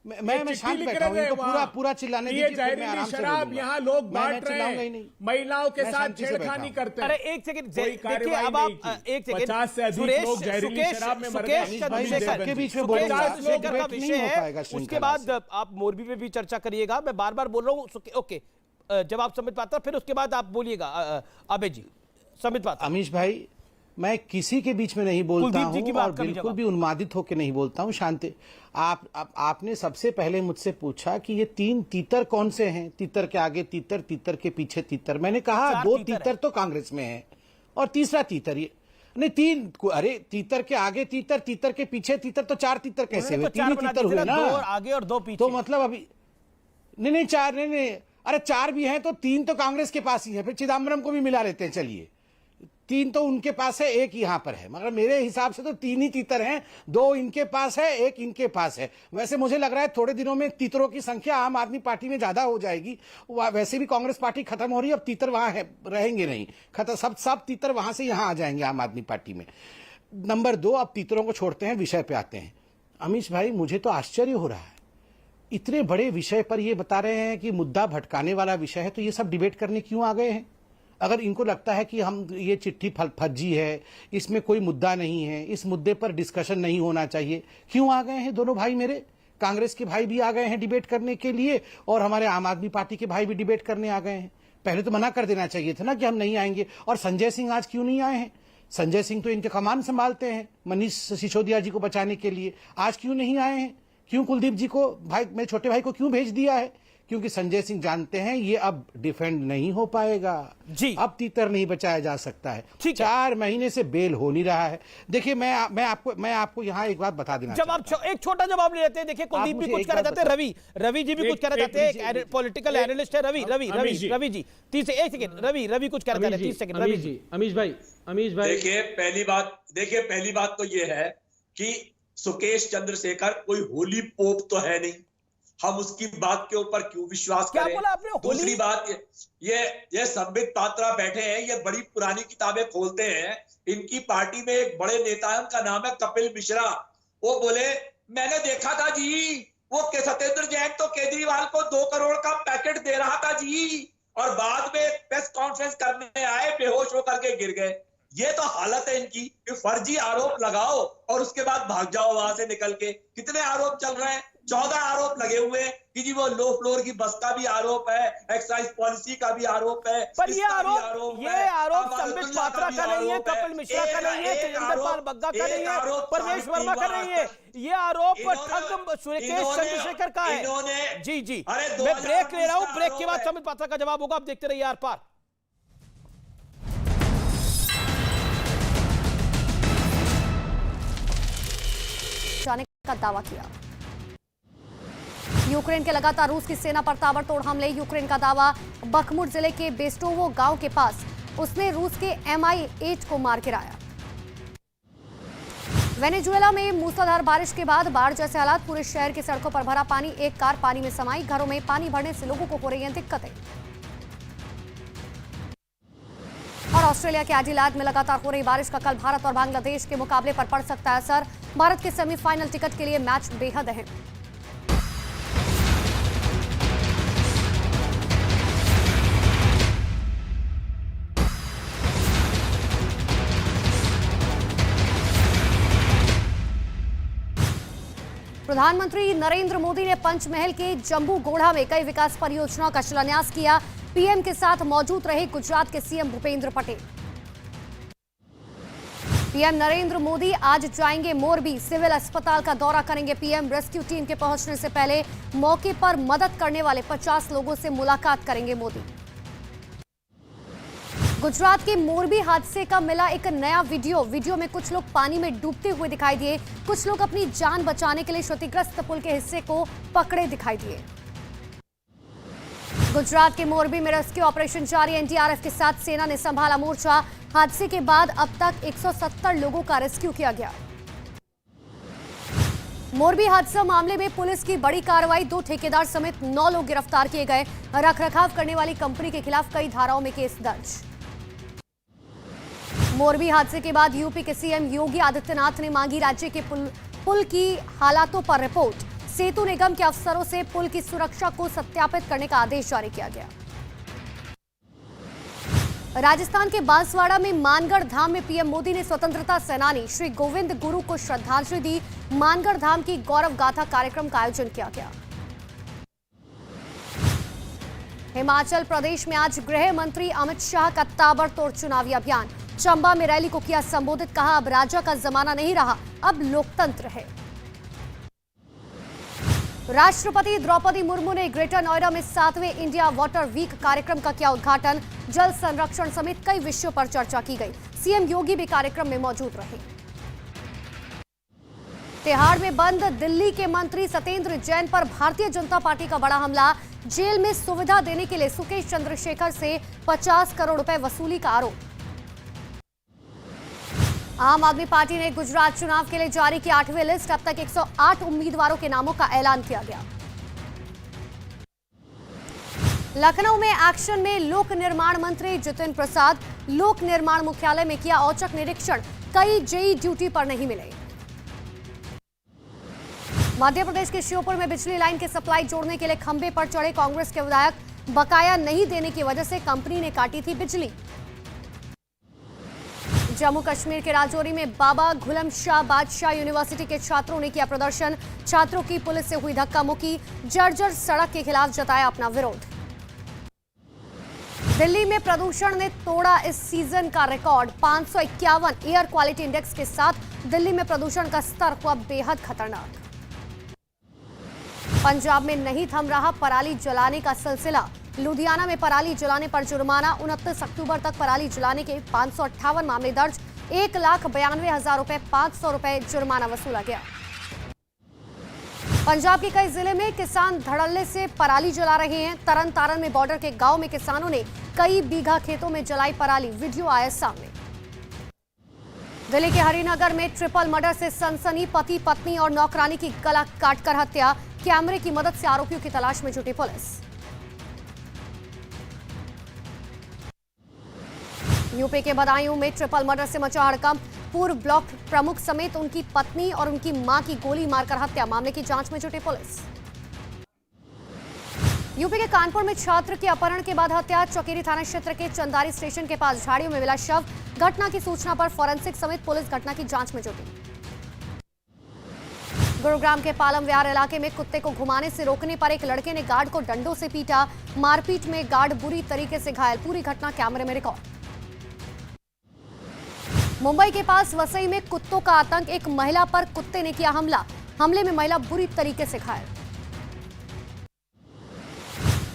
मैं शांत बैठा हूं, इनको पूरा चिल्लाने दीजिए। जहरीली शराब यहाँ लोग बांट रहे हैं, महिलाओं के साथ छेड़खानी करते हैं। अरे एक सेकंड देखिए, अब आप एक सेकंड, 50 से अधिक लोग जहरीली शराब में मर गए। के बीच में का विषय है, उसके बाद आप मोरबी पे भी चर्चा करिएगा। मैं बार बार बोल रहा हूँ, ओके, जवाब संबित पात्रा, फिर उसके बाद आप बोलिएगा अबे जी। संबित पात्रा। अमीश भाई, मैं किसी के बीच में नहीं बोलता हूं और बिल्कुल भी उन्मादित होकर नहीं बोलता हूं। शांति। आपने सबसे पहले मुझसे पूछा कि ये 3 तीतर कौन से हैं? तीतर के आगे तीतर, तीतर के पीछे तीतर। मैंने कहा 2 तीतर तो कांग्रेस में है और तीसरा तीतर ये नहीं 3। अरे तीतर के आगे तीतर, तीतर के पीछे तीतर, तो 4 तीतर कैसे हुए? 3 तीतर हुए ना, 2 आगे और 2 पीछे। तो मतलब अभी नहीं 4 नहीं, अरे 4 भी हैं तो 3 तो कांग्रेस के पास ही है, फिर चिदम्बरम को भी मिला लेते हैं। चलिए, 3 तो उनके पास है, 1 यहां पर है, मगर मेरे हिसाब से तो 3 ही तीतर हैं। 2 इनके पास है, 1 इनके पास है। वैसे मुझे लग रहा है थोड़े दिनों में तीतरों की संख्या आम आदमी पार्टी में ज्यादा हो जाएगी। वैसे भी कांग्रेस पार्टी खत्म हो रही है, अब तीतर वहां है रहेंगे नहीं, खत्म। सब तीतर वहां से यहां आ जाएंगे आम आदमी पार्टी में। नंबर 2, अब तीतरों को छोड़ते हैं, विषय पे आते हैं। अमीश भाई, मुझे तो आश्चर्य हो रहा है, इतने बड़े विषय पर ये बता रहे हैं कि मुद्दा भटकाने वाला विषय है, तो ये सब डिबेट करने क्यों आ गए हैं? अगर इनको लगता है कि हम ये चिट्ठी फर्जी है, इसमें कोई मुद्दा नहीं है, इस मुद्दे पर डिस्कशन नहीं होना चाहिए, क्यों आ गए हैं दोनों भाई मेरे? कांग्रेस के भाई भी आ गए हैं डिबेट करने के लिए और हमारे आम आदमी पार्टी के भाई भी डिबेट करने आ गए हैं। पहले तो मना कर देना चाहिए था ना कि हम नहीं आएंगे। और संजय सिंह आज क्यों नहीं आए हैं? संजय सिंह तो इनके कमान संभालते हैं मनीष सिसोदिया जी को बचाने के लिए, आज क्यों नहीं आए हैं? क्यों कुलदीप जी को, भाई मेरे छोटे भाई को क्यों भेज दिया है? क्योंकि संजय सिंह जानते हैं ये अब डिफेंड नहीं हो पाएगा जी। अब तीतर नहीं बचाया जा सकता है। ठीक है। 4 महीने से बेल हो नहीं रहा है। देखिए मैं आपको यहाँ एक बात बता देना जवाब एक छोटा जवाब ले लेते हैं। देखिए कुलदीप भी कुछ कहना चाहते हैं, रवि जी भी कुछ कहना चाहते हैं, पॉलिटिकल एनालिस्ट है रवि जी 30 एक सेकंड रवि कुछ कहना चाहते हैं 30 सेकंड रवि जी। अमीश भाई देखिए पहली बात तो ये है कि सुकेश चंद्रशेखर कोई होली पोप तो है नहीं, हम उसकी बात के ऊपर क्यों विश्वास क्या करें। बोला आपने? दूसरी बात ये संबित पात्रा बैठे हैं, ये बड़ी पुरानी किताबें खोलते हैं। इनकी पार्टी में एक बड़े नेता है, उनका नाम है कपिल मिश्रा। वो बोले मैंने देखा था जी, वो सत्येंद्र जैन तो केजरीवाल को 2 करोड़ का पैकेट दे रहा था जी, और बाद में प्रेस कॉन्फ्रेंस करने आए, बेहोश होकर के गिर गए। ये तो हालत है इनकी कि फर्जी आरोप लगाओ और उसके बाद भाग जाओ वहां से निकल के। कितने आरोप चल रहे हैं? 14 आरोप लगे हुए हैं कि जी वो लो फ्लोर की बस का भी आरोप है, एक्साइज पॉलिसी का भी आरोप है। पर ये आरोप संबित पात्रा का नहीं है, कपिल मिश्रा का नहीं है, तेजेंद्र पाल बग्गा का नहीं है, परवेश वर्मा का नहीं है। ये आरोप ठग सुकेश चंद्रशेखर का है। जी मैं ब्रेक ले रहा हूं, ब्रेक के बाद संबित पात्रा का जवाब होगा। आप देखते रहिए आर पार। जाने का दावा किया। यूक्रेन के लगातार रूस की सेना पर ताबड़तोड़ हमले। यूक्रेन का दावा, बखमुट जिले के बेस्टोवो गांव के पास उसने रूस के Mi-8 को मार गिराया। वेनेजुएला में मूसलाधार बारिश के बाद बाढ़ जैसे हालात, पूरे शहर की सड़कों पर भरा पानी, एक कार पानी में समाई, घरों में पानी भरने से लोगों को हो रही हैं दिक्कतें। और ऑस्ट्रेलिया के एडिलेड में लगातार हो रही बारिश का कल भारत और बांग्लादेश के मुकाबले पर पड़ सकता है असर। भारत के सेमीफाइनल टिकट के लिए मैच बेहद अहम। प्रधानमंत्री नरेंद्र मोदी ने पंचमहल के जम्बू गोढ़ा में कई विकास परियोजनाओं का शिलान्यास किया। पीएम के साथ मौजूद रहे गुजरात के सीएम भूपेंद्र पटेल। पीएम नरेंद्र मोदी आज जाएंगे मोरबी, सिविल अस्पताल का दौरा करेंगे पीएम। रेस्क्यू टीम के पहुंचने से पहले मौके पर मदद करने वाले 50 लोगों से मुलाकात करेंगे मोदी। गुजरात के मोरबी हादसे का मिला एक नया वीडियो में कुछ लोग पानी में डूबते हुए दिखाई दिए। कुछ लोग अपनी जान बचाने के लिए क्षतिग्रस्त पुल के हिस्से को पकड़े दिखाई दिए। गुजरात के मोरबी में रेस्क्यू ऑपरेशन जारी, एनडीआरएफ के साथ सेना ने संभाला मोर्चा। हादसे के बाद अब तक 170 लोगों का रेस्क्यू किया गया। मोरबी हादसा मामले में पुलिस की बड़ी कार्रवाई, 2 ठेकेदार समेत 9 लोग गिरफ्तार किए गए। रखरखाव करने वाली कंपनी के खिलाफ कई धाराओं में केस दर्ज। मोरबी हादसे के बाद यूपी के सीएम योगी आदित्यनाथ ने मांगी राज्य के पुल की हालातों पर रिपोर्ट। सेतु निगम के अफसरों से पुल की सुरक्षा को सत्यापित करने का आदेश जारी किया गया। राजस्थान के बांसवाड़ा में मानगढ़ धाम में पीएम मोदी ने स्वतंत्रता सेनानी श्री गोविंद गुरु को श्रद्धांजलि दी। मानगढ़ धाम की गौरव गाथा कार्यक्रम का आयोजन किया गया। हिमाचल प्रदेश में आज गृह मंत्री अमित शाह का ताबड़तोड़ चुनावी अभियान। चंबा में रैली को किया संबोधित, कहा अब राजा का जमाना नहीं रहा, अब लोकतंत्र है। राष्ट्रपति द्रौपदी मुर्मू ने ग्रेटर नोएडा में 7वें इंडिया वाटर वीक कार्यक्रम का किया उद्घाटन। जल संरक्षण समेत कई विषयों पर चर्चा की गई। सीएम योगी भी कार्यक्रम में मौजूद रहे। तिहाड़ में बंद दिल्ली के मंत्री सत्येंद्र जैन पर भारतीय जनता पार्टी का बड़ा हमला। जेल में सुविधा देने के लिए सुकेश चंद्रशेखर से 50 करोड़ रुपए वसूली का आरोप। आम आदमी पार्टी ने गुजरात चुनाव के लिए जारी की 8वीं लिस्ट। अब तक 108 उम्मीदवारों के नामों का ऐलान किया गया। लखनऊ में एक्शन में लोक निर्माण मंत्री जितिन प्रसाद। लोक निर्माण मुख्यालय में किया औचक निरीक्षण, कई जेई ड्यूटी पर नहीं मिले। मध्य प्रदेश के श्योपुर में बिजली लाइन की सप्लाई जोड़ने के लिए खंभे पर चढ़े कांग्रेस के विधायक। बकाया नहीं देने की वजह से कंपनी ने काटी थी बिजली। जम्मू कश्मीर के राजौरी में बाबा गुलम शाह बादशाह यूनिवर्सिटी के छात्रों ने किया प्रदर्शन। छात्रों की पुलिस से हुई धक्का मुक्की। जर्जर सड़क के खिलाफ जताया अपना विरोध। दिल्ली में प्रदूषण ने तोड़ा इस सीजन का रिकॉर्ड। 551 एयर क्वालिटी इंडेक्स के साथ दिल्ली में प्रदूषण का स्तर हुआ बेहद खतरनाक। पंजाब में नहीं थम रहा पराली जलाने का सिलसिला। लुधियाना में पराली जलाने पर जुर्माना। 29 अक्टूबर तक पराली जलाने के 558 मामले दर्ज। 1,92,000 रुपए 500 रुपए जुर्माना वसूला गया। पंजाब के कई जिले में किसान धड़ल्ले से पराली जला रहे हैं। तरन तारण में बॉर्डर के गांव में किसानों ने कई बीघा खेतों में जलाई पराली। वीडियो आया सामने। दिल्ली के हरिनगर में ट्रिपल मर्डर से सनसनी। पति पत्नी और नौकरानी की गला काटकर हत्या। कैमरे की मदद से आरोपियों की तलाश में जुटी पुलिस। यूपी के बदायूं में ट्रिपल मर्डर से मचा हड़कंप। पूर्व ब्लॉक प्रमुख समेत उनकी पत्नी और उनकी मां की गोली मारकर हत्या। मामले की जांच में जुटी पुलिस। यूपी के कानपुर में छात्र के अपहरण के बाद हत्या। चौकेरी थाना क्षेत्र के चंदारी स्टेशन के पास झाड़ियों में मिला शव। घटना की सूचना पर फॉरेंसिक समेत पुलिस घटना की जांच में जुटी। गुरुग्राम के पालम विहार इलाके में कुत्ते को घुमाने से रोकने पर एक लड़के ने गार्ड को डंडों से पीटा। मारपीट में गार्ड बुरी तरीके से घायल। पूरी घटना कैमरे में रिकॉर्ड। मुंबई के पास वसई में कुत्तों का आतंक। एक महिला पर कुत्ते ने किया हमला। हमले में महिला बुरी तरीके से घायल।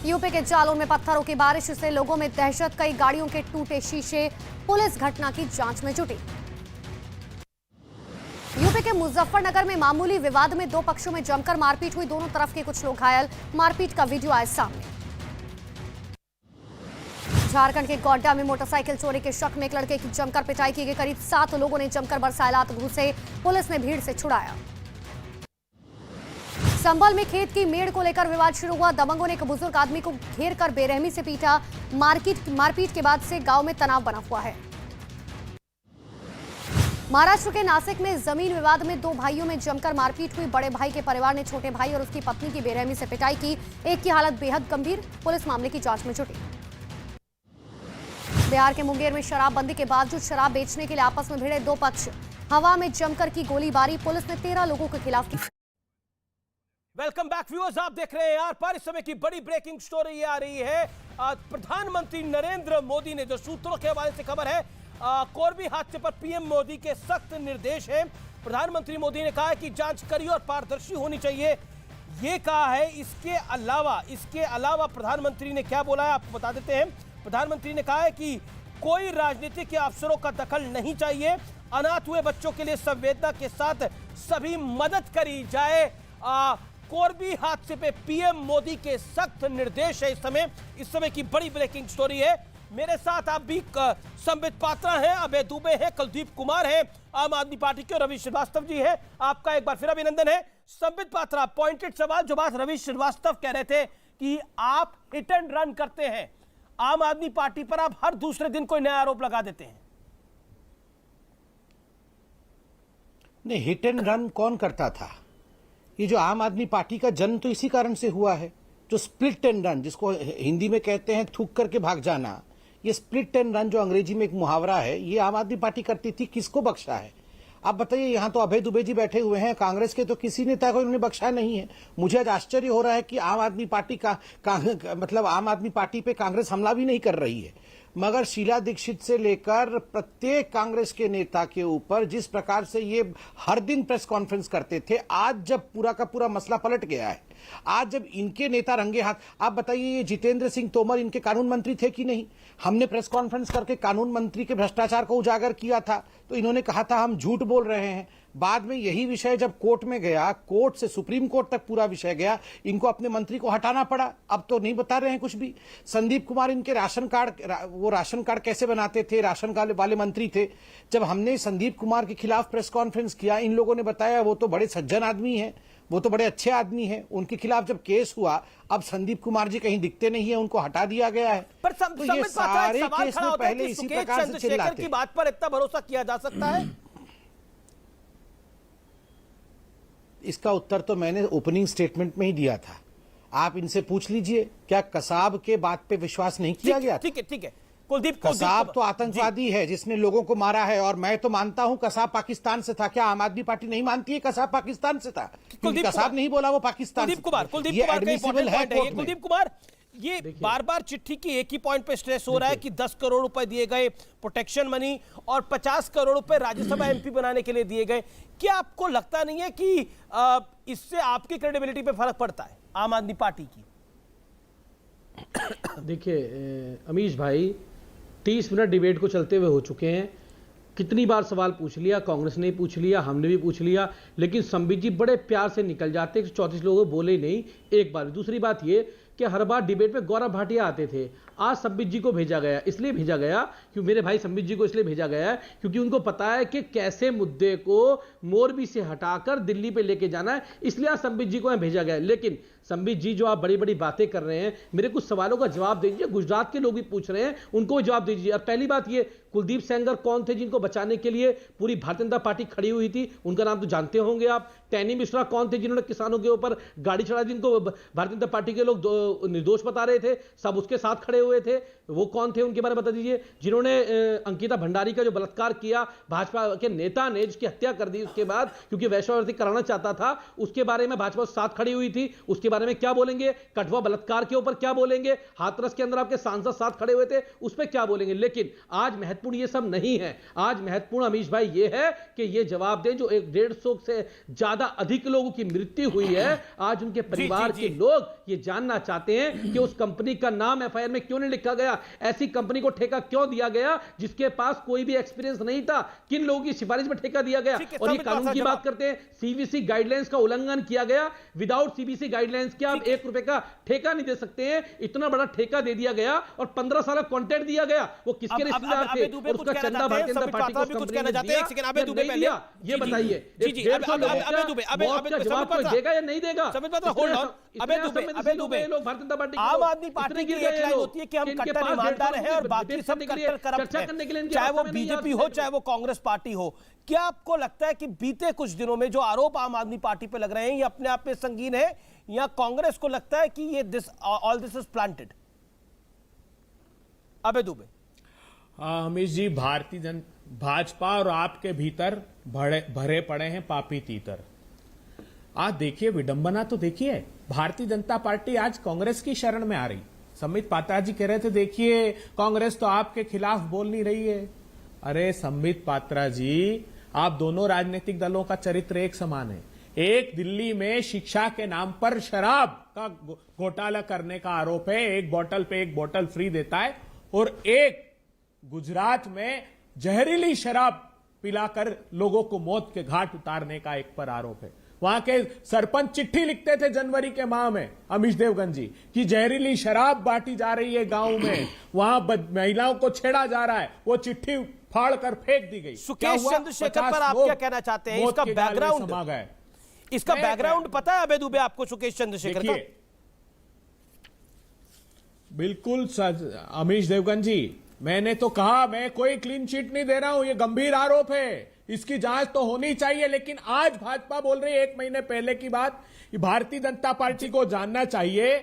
यूपी के जालौन में पत्थरों की बारिश से लोगों में दहशत। कई गाड़ियों के टूटे शीशे। पुलिस घटना की जांच में जुटी। यूपी के मुजफ्फरनगर में मामूली विवाद में दो पक्षों में जमकर मारपीट हुई। दोनों तरफ के कुछ लोग घायल। मारपीट का वीडियो आया सामने। झारखंड के गोड्डा में मोटरसाइकिल चोरी के शक में एक लड़के की जमकर पिटाई की गई। करीब 7 लोगों ने जमकर बरसाए लात घूसे। पुलिस ने भीड़ से छुड़ाया। संभल में खेत की मेड़ को लेकर विवाद शुरू हुआ। दबंगों ने एक बुजुर्ग आदमी को घेर कर बेरहमी से पीटा। मारपीट के बाद से गांव में तनाव बना हुआ है। महाराष्ट्र के नासिक में जमीन विवाद में दो भाइयों में जमकर मारपीट हुई। बड़े भाई के परिवार ने छोटे भाई और उसकी पत्नी की बेरहमी से पिटाई की। एक की हालत बेहद गंभीर। पुलिस मामले की जांच में जुटी। बिहार के मुंगेर में शराबबंदी के बावजूद शराब बेचने के लिए आपस में भिड़े दो पक्ष। हवा में जमकर की गोलीबारी। पुलिस ने 13 लोगों के खिलाफ की। वेलकम बैक व्यूअर्स, आप देख रहे हैं यार पर। इस समय की बड़ी ब्रेकिंग स्टोरी आ रही है। प्रधानमंत्री नरेंद्र मोदी ने, जो सूत्रों के हवाले से खबर है, कोरबी हादसे पर पीएम मोदी के सख्त निर्देश हैं। प्रधानमंत्री मोदी ने कहा है कि जांच कड़ी और पारदर्शी होनी चाहिए, ये कहा है। इसके अलावा प्रधानमंत्री ने क्या बोला है आपको बता देते हैं। प्रधानमंत्री ने कहा है कि कोई राजनीतिक या अफसरों का दखल नहीं चाहिए। अनाथ हुए बच्चों के लिए संवेदना के साथ सभी मदद करी जाए। कोरबी हादसे पे पीएम मोदी के सख्त निर्देश है। इस समय की बड़ी ब्रेकिंग स्टोरी है। मेरे साथ आप भी संबित पात्रा हैं, अभय दुबे हैं, कुलदीप कुमार हैं, आम आदमी पार्टी के रवि श्रीवास्तव जी हैं। आपका एक बार फिर अभिनंदन है। संबित पात्रा, पॉइंटेड सवाल, जो बात रवि श्रीवास्तव कह रहे थे कि आप हिट एंड रन करते हैं, आम आदमी पार्टी पर आप हर दूसरे दिन कोई नया आरोप लगा देते हैं। नहीं, हिट एंड रन कौन करता था? ये जो आम आदमी पार्टी का जन्म तो इसी कारण से हुआ है। जो स्प्लिट एंड रन, जिसको हिंदी में कहते हैं थूक करके भाग जाना, ये स्प्लिट एंड रन जो अंग्रेजी में एक मुहावरा है, ये आम आदमी पार्टी करती थी। किसको बख्शा है आप बताइए? यहां तो अभय दुबे जी बैठे हुए हैं, कांग्रेस के तो किसी नेता को इन्होंने बख्शा नहीं है। मुझे आज आश्चर्य हो रहा है कि आम आदमी पार्टी मतलब आम आदमी पार्टी पे कांग्रेस हमला भी नहीं कर रही है। मगर शीला दीक्षित से लेकर प्रत्येक कांग्रेस के नेता के ऊपर जिस प्रकार से ये हर दिन प्रेस कॉन्फ्रेंस करते थे, आज जब पूरा का पूरा मसला पलट गया है, आज जब इनके नेता रंगे हाथ, आप बताइए ये जितेंद्र सिंह तोमर इनके कानून मंत्री थे कि नहीं? हमने प्रेस कॉन्फ्रेंस करके कानून मंत्री के भ्रष्टाचार को उजागर किया था, तो इन्होंने कहा था हम झूठ बोल रहे हैं। बाद में यही विषय जब कोर्ट में गया, कोर्ट से सुप्रीम कोर्ट तक पूरा विषय गया, इनको अपने मंत्री को हटाना पड़ा। अब तो नहीं बता रहे हैं कुछ भी। संदीप कुमार इनके राशन कार्ड कैसे बनाते थे, राशन कार्ड वाले मंत्री थे। जब हमने संदीप कुमार के खिलाफ प्रेस कॉन्फ्रेंस किया, इन लोगों ने बताया वो तो बड़े सज्जन आदमी हैं, वो तो बड़े अच्छे आदमी हैं। उनके खिलाफ जब केस हुआ, अब संदीप कुमार जी कहीं दिखते नहीं है, उनको हटा दिया गया है। पर तो ये सारे केस में पहले इसी प्रकार से चिल्लाते की बात पर इतना भरोसा किया जा सकता है? इसका उत्तर तो मैंने ओपनिंग स्टेटमेंट में ही दिया था। आप इनसे पूछ लीजिए, क्या कसाब के बात पे विश्वास नहीं किया गया? ठीक है कुलदीप, कसाब तो आतंकवादी है जिसने लोगों को मारा है, और मैं तो मानता हूं कसाब पाकिस्तान से था। क्या आम आदमी पार्टी नहीं मानती है कसाब पाकिस्तान से था? क्योंकि कसाब नहीं बोला वो पाकिस्तान से। कुलदीप कुमार, ये एडमिसिबल है। कुलदीप कुमार, ये बार बार चिट्ठी की एक ही पॉइंट पे स्ट्रेस हो रहा है कि 10 करोड़ रुपए दिए गए प्रोटेक्शन मनी और 50 करोड़ रुपए राज्यसभा एमपी बनाने के लिए दिए गए। क्या आपको लगता नहीं है कि इससे आपकी क्रेडिबिलिटी पे फर्क पड़ता है आम आदमी पार्टी की? देखिए अमीश भाई, 30 मिनट डिबेट को चलते हुए हो चुके हैं। कितनी बार सवाल पूछ लिया, कांग्रेस ने पूछ लिया, हमने भी पूछ लिया, लेकिन संबित जी बड़े प्यार से निकल जाते। 34 लोगों बोले नहीं एक बार। दूसरी बात ये कि हर बार डिबेट में गौरव भाटिया आते थे। आज संबित जी को भेजा गया, इसलिए भेजा गया क्योंकि मेरे भाई संबित जी को इसलिए भेजा गया है क्योंकि उनको पता है कि कैसे मुद्दे को मोरबी से हटाकर दिल्ली पे लेके जाना है, इसलिए आज संबित जी को यहाँ भेजा गया है। लेकिन संबित जी, जो आप बड़ी बड़ी बातें कर रहे हैं, मेरे कुछ सवालों का जवाब दीजिए। गुजरात के लोग भी पूछ रहे हैं, उनको भी जवाब दीजिए। और पहली बात ये, कुलदीप सेंगर कौन थे जिनको बचाने के लिए पूरी भारतीय जनता पार्टी खड़ी हुई थी? उनका नाम तो जानते होंगे आप। टैनी मिश्रा कौन थे जिन्होंने किसानों के ऊपर गाड़ी चढ़ा दी, जिनको भारतीय जनता पार्टी के लोग निर्दोष बता रहे थे, सब उसके साथ खड़े हुए थे, वो कौन थे? उनके बारे में बता दीजिए। जिन्होंने अंकिता भंडारी का जो बलात्कार किया भाजपा के नेता ने, जिसकी हत्या कर दी उसके बाद क्योंकि वैश्यावृत्ति कराना चाहता था, उसके बारे में भाजपा साथ खड़ी हुई थी, उसके बारे में क्या बोलेंगे? कठुआ बलात्कार के ऊपर क्या बोलेंगे? हाथरस के अंदर आपके सांसद साथ खड़े हुए थे, उस पर क्या बोलेंगे? लेकिन आज महत्वपूर्ण ये सब नहीं है। आज महत्वपूर्ण अमीश भाई ये है कि ये जवाब दें जो 150 से ज्यादा अधिक लोगों की मृत्यु हुई है। आज उनके परिवार के लोग ये जानना चाहते हैं कि उस कंपनी का नाम एफआईआर में क्यों नहीं लिखा गया? ऐसी कंपनी को ठेका क्यों दिया गया जिसके पास कोई भी एक्सपीरियंस नहीं था? किन लोगों की सिफारिश में ठेका दिया गया? और ये कानून की बात करते हैं, सीबीसी गाइडलाइंस का उल्लंघन किया गया। विदाउट सीबीसी गाइडलाइंस के आप 1 रुपए का ठेका नहीं दे सकते हैं। इतना बड़ा ठेका दे दिया गया और 15 साल का कॉन्ट्रैक्ट दिया गया। वो किसके रिश्तेदार थे और उसका चंदा भारतीय जनता पार्टी को कंपनी ने दिया? ये बताइए। जवाब कोई देगा या नहीं देगा? आम आदमी पार्टी की एक लाइन होती है कि हम कट्टर ईमानदार हैं और बाकी सब कट्टर करप्ट हैं, चाहे वो बीजेपी हो चाहे वो कांग्रेस पार्टी हो। क्या आपको लगता है कि बीते कुछ दिनों में जो आरोप आम आदमी पार्टी पे लग रहे हैं ये अपने आप में संगीन है, या कांग्रेस को लगता है कि ये ऑल दिस इज प्लांटेड? अबे दुबे। अमीश जी, भाजपा और आपके भीतर भरे पड़े हैं पापी तीतर। आज देखिए विडंबना तो देखिए, भारतीय जनता पार्टी आज कांग्रेस की शरण में आ रही। संबित पात्रा जी कह रहे थे देखिए कांग्रेस तो आपके खिलाफ बोल नहीं रही है। अरे संबित पात्रा जी, आप दोनों राजनीतिक दलों का चरित्र एक समान है। एक दिल्ली में शिक्षा के नाम पर शराब का घोटाला करने का आरोप है, एक बोतल पे एक बोतल फ्री देता है, और एक गुजरात में जहरीली शराब पिलाकर लोगों को मौत के घाट उतारने का एक पर आरोप है। वहां के सरपंच चिट्ठी लिखते थे जनवरी के माह में, अमीश देवगन जी, कि जहरीली शराब बांटी जा रही है गांव में, वहां महिलाओं को छेड़ा जा रहा है। वो चिट्ठी फाड़ कर फेंक दी गई। सुकेश चंद्रशेखर पर आप क्या कहना चाहते हैं? इसका बैकग्राउंड पता है अबे दुबे आपको, सुकेश चंद्रशेखर का? बिल्कुल अमीश देवगन जी, मैंने तो कहा मैं कोई क्लीन चिट नहीं दे रहा हूं, ये गंभीर आरोप है, इसकी जांच तो होनी चाहिए। लेकिन आज भाजपा बोल रही है 1 महीने पहले की बात, भारतीय जनता पार्टी को जानना चाहिए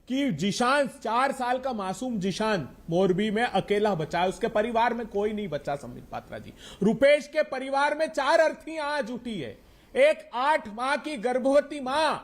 कि जिशान, 4 साल का मासूम जिशान मोरबी में अकेला बचा है, उसके परिवार में कोई नहीं बचा। संबित पात्रा जी, रुपेश के परिवार में 4 अर्थियां आज उठी है। एक 8 माह की गर्भवती मां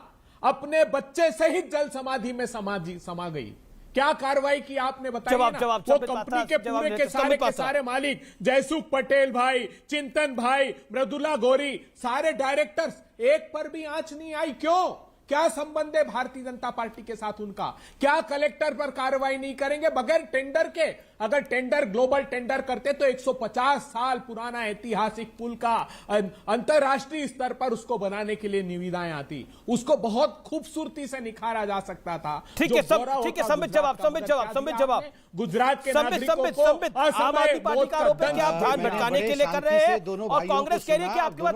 अपने बच्चे सहित जल समाधि में समा गई। क्या कार्रवाई की आपने बताया? वो कंपनी के पूरे के सारे मालिक, जयसुख पटेल भाई, चिंतन भाई, मृदुला गौरी, सारे डायरेक्टर्स, एक पर भी आंच नहीं आई। क्यों? क्या संबंध है भारतीय जनता पार्टी के साथ उनका? क्या कलेक्टर पर कार्रवाई नहीं करेंगे बगैर टेंडर के? अगर टेंडर ग्लोबल टेंडर करते तो 150 साल पुराना ऐतिहासिक पुल का अंतरराष्ट्रीय स्तर पर उसको बनाने के लिए निविदाएं आती, उसको बहुत खूबसूरती से निखारा जा सकता था। ठीक है, संबित जवाब। गुजरात के नागरिकों को आम आदमी पार्टी का आरोप है कि आप ध्यान भटकाने के लिए कर रहे हैं, और कांग्रेस कह रही है कि आपके पास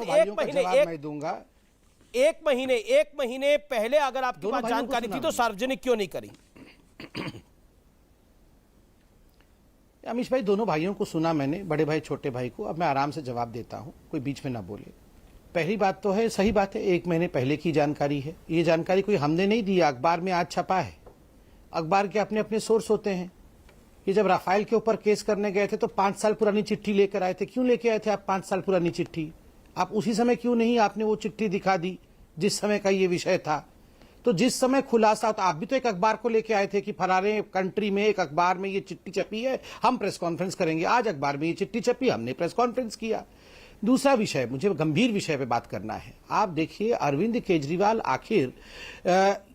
1 महीने पहले अगर आपके पास जानकारी थी तो सार्वजनिक क्यों नहीं करी? अमीश भाई, दोनों भाइयों को सुना मैंने, बड़े भाई छोटे भाई को। अब मैं आराम से जवाब देता हूं, कोई बीच में ना बोले। पहली बात तो है, सही बात है, 1 महीने पहले की जानकारी है। ये जानकारी कोई हमने नहीं दी, अखबार में आज छपा है। अखबार के अपने अपने सोर्स होते हैं। ये जब राफेल के ऊपर केस करने गए थे तो 5 साल पुरानी चिट्ठी लेकर आए थे। क्यों लेके आए थे आप 5 साल पुरानी चिट्ठी? आप उसी समय क्यों नहीं आपने वो चिट्ठी दिखा दी जिस समय का ये विषय था? तो जिस समय खुलासा, तो आप भी तो एक अखबार को लेके आए थे कि फलाने कंट्री में एक अखबार में ये चिट्ठी छपी है, हम प्रेस कॉन्फ्रेंस करेंगे। आज अखबार में ये चिट्ठी छपी, हमने प्रेस कॉन्फ्रेंस किया। दूसरा विषय, मुझे गंभीर विषय पे बात करना है। आप देखिए अरविंद केजरीवाल आखिर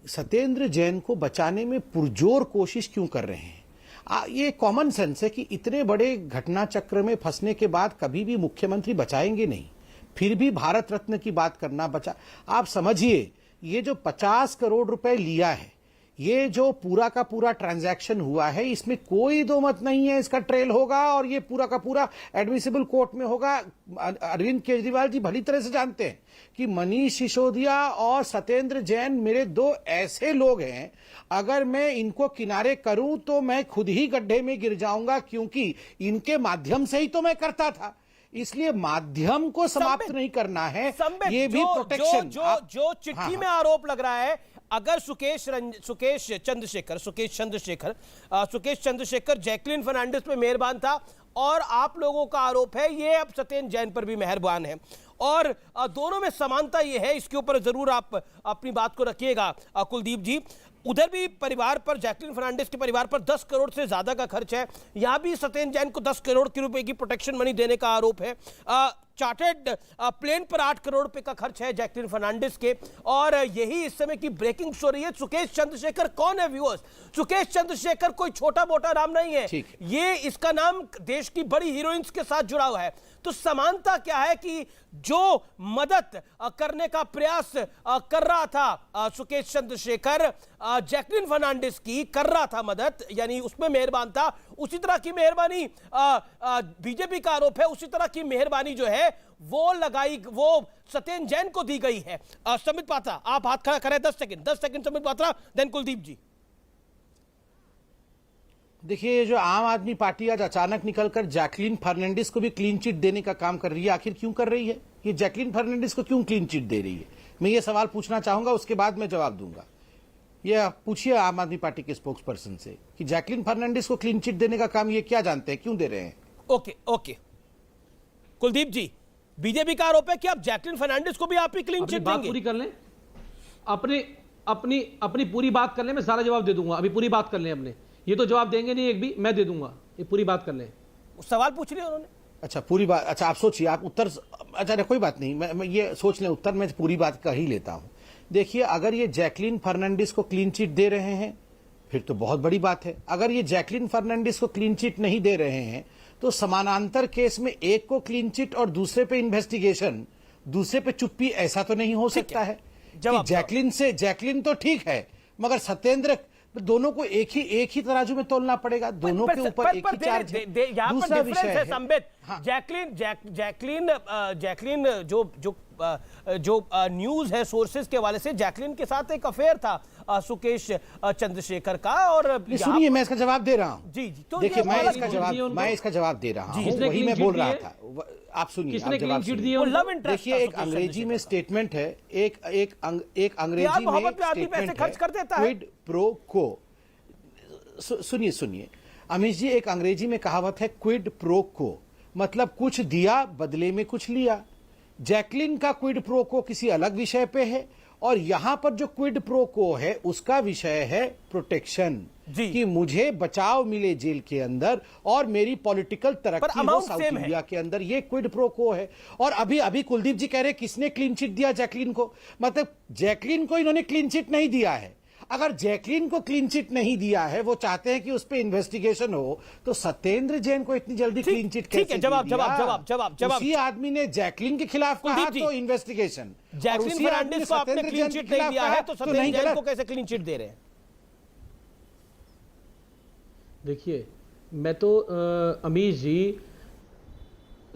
सत्येंद्र जैन को बचाने में पुरजोर कोशिश क्यों कर रहे हैं? ये कॉमन सेंस है कि इतने बड़े घटना चक्र में फंसने के बाद कभी भी मुख्यमंत्री बचाएंगे नहीं, फिर भी भारत रत्न की बात करना बचा। आप समझिए, ये जो 50 करोड़ रुपए लिया है, ये जो पूरा का पूरा ट्रांजैक्शन हुआ है, इसमें कोई दो मत नहीं है, इसका ट्रेल होगा और ये पूरा का पूरा एडमिसिबल कोर्ट में होगा। अरविंद केजरीवाल जी भली तरह से जानते हैं कि मनीष सिसोदिया और सत्येंद्र जैन मेरे दो ऐसे लोग हैं, अगर मैं इनको किनारे करूं तो मैं खुद ही गड्ढे में गिर जाऊंगा, क्योंकि इनके माध्यम से ही तो मैं करता था। इसलिए माध्यम को समाप्त नहीं करना है, ये भी प्रोटेक्शन। जो चिट्ठी में आरोप लग रहा है, अगर सुकेश चंद्रशेखर जैकलिन फर्नांडिस पे मेहरबान था, और आप लोगों का आरोप है ये अब सत्येंद्र जैन पर भी मेहरबान है, और दोनों में समानता ये है, इसके ऊपर जरूर आप अपनी बात को रखिएगा कुलदीप जी। उधर भी परिवार पर, जैकलिन फर्नांडिस के परिवार पर 10 करोड़ से ज्यादा का खर्च है, यहां भी सत्येंद्र जैन को 10 करोड़ के रुपए की प्रोटेक्शन मनी देने का आरोप है। चार्टर्ड प्लेन पर 8 करोड़ रुपए का खर्च है जैकलिन फर्नांडिस के, और यही इस समय की ब्रेकिंग स्टोरी है। सुकेश चंद्रशेखर कौन है व्यूअर्स? सुकेश चंद्रशेखर कोई छोटा मोटा नाम नहीं है, ये इसका नाम देश की बड़ी हीरोइंस के साथ जुड़ा हुआ है। तो समानता क्या है कि जो मदद करने का प्रयास कर रहा था सुकेश चंद्रशेखर, जैकलिन फर्नांडिस की कर रहा था मदद, यानी उसमें मेहरबान था, उसी तरह की मेहरबानी बीजेपी का आरोप है, उसी तरह की मेहरबानी जो है वो सत्येंद्र जैन को दी गई है। संबित पात्रा, आप हाथ खड़ा करें 10 सेकंड संबित पात्रा, देन कुलदीप जी। देखिए, ये जो आम आदमी पार्टी आज अचानक निकलकर जैकलिन फर्नांडिस को भी क्लीन चिट देने का काम कर रही है, आखिर क्यों कर रही है? ये जैकलिन फर्नांडिस को क्यों क्लीन चिट दे रही है? मैं ये सवाल पूछना चाहूंगा, उसके बाद मैं जवाब दूंगा। ये आप पूछिए आम आदमी पार्टी के स्पोक्स पर्सन से कि जैकलिन फर्नांडिस को क्लीन चिट देने का काम ये क्या जानते हैं, क्यों दे रहे हैं? ओके कुलदीप जी, बीजेपी का आरोप है कि आप जैकलिन फर्नांडिस को भी आप ही क्लीन चिट देंगे। पूरी कर लें, अपनी पूरी बात कर लें, मैं सारा जवाब दे दूंगा। अभी पूरी बात कर लें अपने, ये तो जवाब देंगे नहीं एक भी, मैं दे दूंगा, ये पूरी बात कर लें। सवाल पूछ लिया उन्होंने। अच्छा, पूरी बात, अच्छा आप सोचिए, आप उत्तर, अच्छा कोई बात नहीं, मैं ये सोच लें उत्तर, मैं पूरी बात कर ही लेता हूं। देखिए, अगर ये जैकलिन फर्नांडिस को क्लीन चिट दे रहे हैं फिर तो बहुत बड़ी बात है। अगर ये जैकलिन फर्नांडिस को क्लीन चिट नहीं दे रहे हैं तो समानांतर केस में एक को क्लीन चिट और दूसरे पे इन्वेस्टिगेशन, दूसरे पे चुप्पी, ऐसा तो नहीं हो सकता है कि जैकलिन तो ठीक है मगर सत्येंद्र, दोनों को एक ही तराजू में तोलना पड़ेगा, दोनों के ऊपर एक ही चार्ज है। दूसरा विषय है संबित, जैकलिन जो न्यूज है सोर्सेज के हवाले से, जैकलिन के साथ एक अफेयर था सुकेश चंद्रशेखर का। और सुनिए, मैं इसका जवाब दे रहा हूं। जी तो देखिए, मैं इसका जवाब दे रहा हूं, वही मैं बोल रहा था। आप सुनिए, आप जवाब सुनिए। देखिए, एक अंग्रेजी में स्टेटमेंट है, एक अंग्रेजी में स्टेटमेंट है, क्विड प्रो को। सुनिए अमीश जी, एक अंग्रेजी में कहावत है क्विड प्रो को, मतलब कुछ दिया बदले में कुछ लिया। जैकलिन का क्विड प्रो को किसी अलग विषय पे है, और यहां पर जो क्विड प्रो को है उसका विषय है प्रोटेक्शन, कि मुझे बचाव मिले जेल के अंदर और मेरी पॉलिटिकल तरक्की हो साउथ इंडिया के अंदर, ये क्विड प्रो को है। और अभी कुलदीप जी कह रहे किसने क्लीन चिट दिया जैकलिन को, मतलब जैकलिन को इन्होंने क्लीन चिट नहीं दिया है। अगर जैकलिन को क्लीन चिट नहीं दिया है, वो चाहते हैं कि उस पर इन्वेस्टिगेशन हो, तो सत्येंद्र जैन को इतनी जल्दी क्लीन चिट कैसे? जवाब उसी आदमी ने जैकलिन के खिलाफ कहा तो इन्वेस्टिगेशन, जैकलिन फर्नांडिस को आपने क्लीन चिट नहीं दिया है तो सत्येंद्र जैन को कैसे क्लीन चिट दे रहे हैं? देखिए, मैं तो अमीश जी,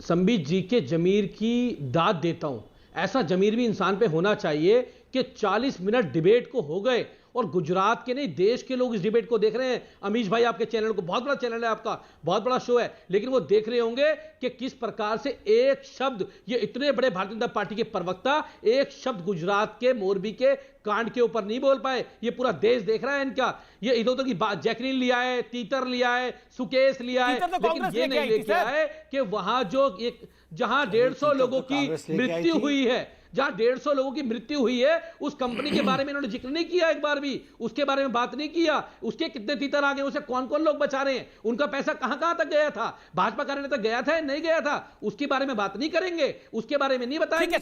संबित जी के जमीर की दाद देता हूं। ऐसा जमीर भी इंसान पे होना चाहिए कि 40 मिनट डिबेट को हो गए और गुजरात के नहीं देश के लोग इस डिबेट को देख रहे हैं। अमीश भाई, आपके चैनल को, बहुत बड़ा चैनल है आपका, बहुत बड़ा शो है, लेकिन वो देख रहे होंगे कि किस प्रकार से एक शब्द, ये इतने बड़े भारतीय जनता पार्टी के प्रवक्ता एक शब्द गुजरात के मोरबी के कांड के ऊपर नहीं बोल पाए। ये पूरा देश देख रहा है इनका। ये इधर उधर की बात, जैकलिन लिया है, तीतर लिया है, सुकेश लिया है, लेकिन ये नहीं लेके आए कि वहां जो एक, जहां 150 लोगों की मृत्यु हुई है, जहां 150 लोगों की मृत्यु हुई है, उस कंपनी के बारे में इन्होंने जिक्र नहीं किया, एक बार भी उसके बारे में बात नहीं किया। उसके कितने तीतर आ गए, उसे कौन कौन लोग बचा रहे हैं, उनका पैसा कहां कहां तक गया था, भाजपा कार्यालय तक गया था या नहीं गया था, उसके बारे में बात नहीं करेंगे, उसके बारे में नहीं बताएंगे।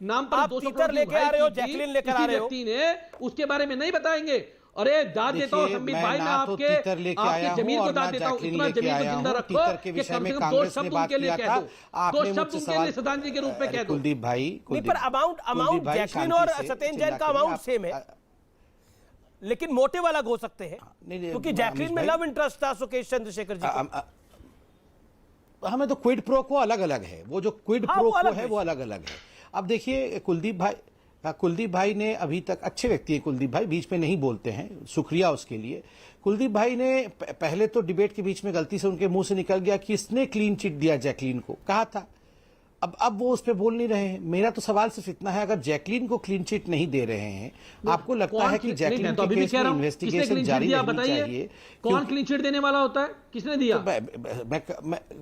नाम पर 200 करोड़ लेके आ रहे हो, जैकलिन लेकर आ रहे हो, व्यक्ति ने उसके बारे में नहीं बताएंगे। अरे दाद देता हूं संबित भाई, मैं आपके जमीन को दाद देता हूं, इतना जमीन को जिंदा रखो कि कम से कम 2 शब्द उनके लिए कह दो, 2 शब्द उनके लिए श्रद्धांजलि के रूप में कह दो। कुलदीप भाई, पर अमाउंट जैकलिन और सत्येंद्र जैन का अमाउंट सेम है, लेकिन मोटिव अलग हो सकते हैं, क्योंकि जैकलिन में लव इंटरेस्ट था सुकेश चंद्रशेखर जी को। हमें तो क्विड प्रो को अलग अलग है, वो जो क्विड प्रो को है वो अलग अलग है। अब देखिए कुलदीप भाई ने अभी तक, अच्छे व्यक्ति हैं कुलदीप भाई, बीच में नहीं बोलते हैं, शुक्रिया उसके लिए। कुलदीप भाई ने पहले तो डिबेट के बीच में गलती से उनके मुंह से निकल गया कि इसने क्लीन चिट दिया जैकलिन को, कहा था। अब वो उस पर बोल नहीं रहे हैं। मेरा तो सवाल सिर्फ इतना है, अगर जैकलिन को क्लीन चिट नहीं दे रहे हैं, आपको लगता है कि जैकलिन के केस में इन्वेस्टिगेशन जारी रहनी चाहिए? कौन क्लीन चिट देने वाला होता है, किसने दिया?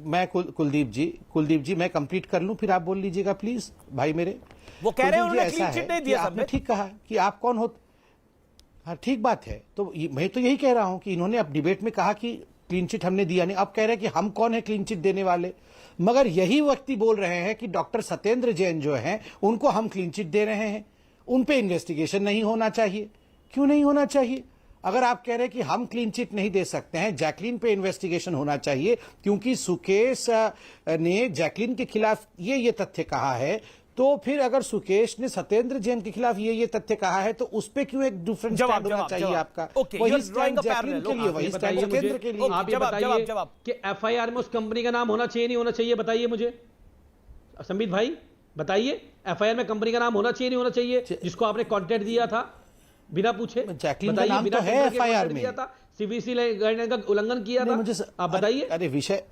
मैं कुलदीप जी मैं कंप्लीट कर लूं, फिर आप बोल लीजिएगा प्लीज भाई मेरे। वो कह रहे हैं उन्होंने क्लीन चिट नहीं दिया। आपने ठीक कहा कि आप कौन हो, हाँ ठीक बात है। तो मैं तो यही कह रहा हूं कि इन्होंने अब डिबेट में कहा कि क्लीन चिट हमने दिया नहीं, अब कह रहे हैं कि हम कौन है क्लीन चिट देने वाले। मगर यही व्यक्ति बोल रहे हैं कि डॉक्टर सत्येंद्र जैन जो हैं उनको हम क्लीन चिट दे रहे हैं, उन पे इन्वेस्टिगेशन नहीं होना चाहिए। क्यों नहीं होना चाहिए? अगर आप कह रहे हैं कि हम क्लीन चिट नहीं दे सकते हैं, जैकलिन पे इन्वेस्टिगेशन होना चाहिए, क्योंकि सुकेश ने जैकलिन के खिलाफ ये तथ्य कहा है, तो फिर अगर सुकेश ने सत्येंद्र जैन के खिलाफ ये तथ्य कहा है, तो उस पे क्यों एक डिफरेंट स्टैंड होना चाहिए आपका? वही स्टैंड जैकलिन के लिए, वही स्टैंड सत्येंद्र के लिए। आप ये बताइए कि एफआईआर में उस कंपनी का नाम होना चाहिए नहीं होना चाहिए, बताइए मुझे संबित भाई, बताइए। एफआईआर में कंपनी का नाम होना चाहिए नहीं होना चाहिए, जिसको आपने कॉन्ट्रैक्ट दिया था बिना पूछे? जैकलिन का नाम तो है एफआईआर में, सीबीसी गाइडलाइन का उल्लंघन किया था, मुझे आप बताइए। अरे विषय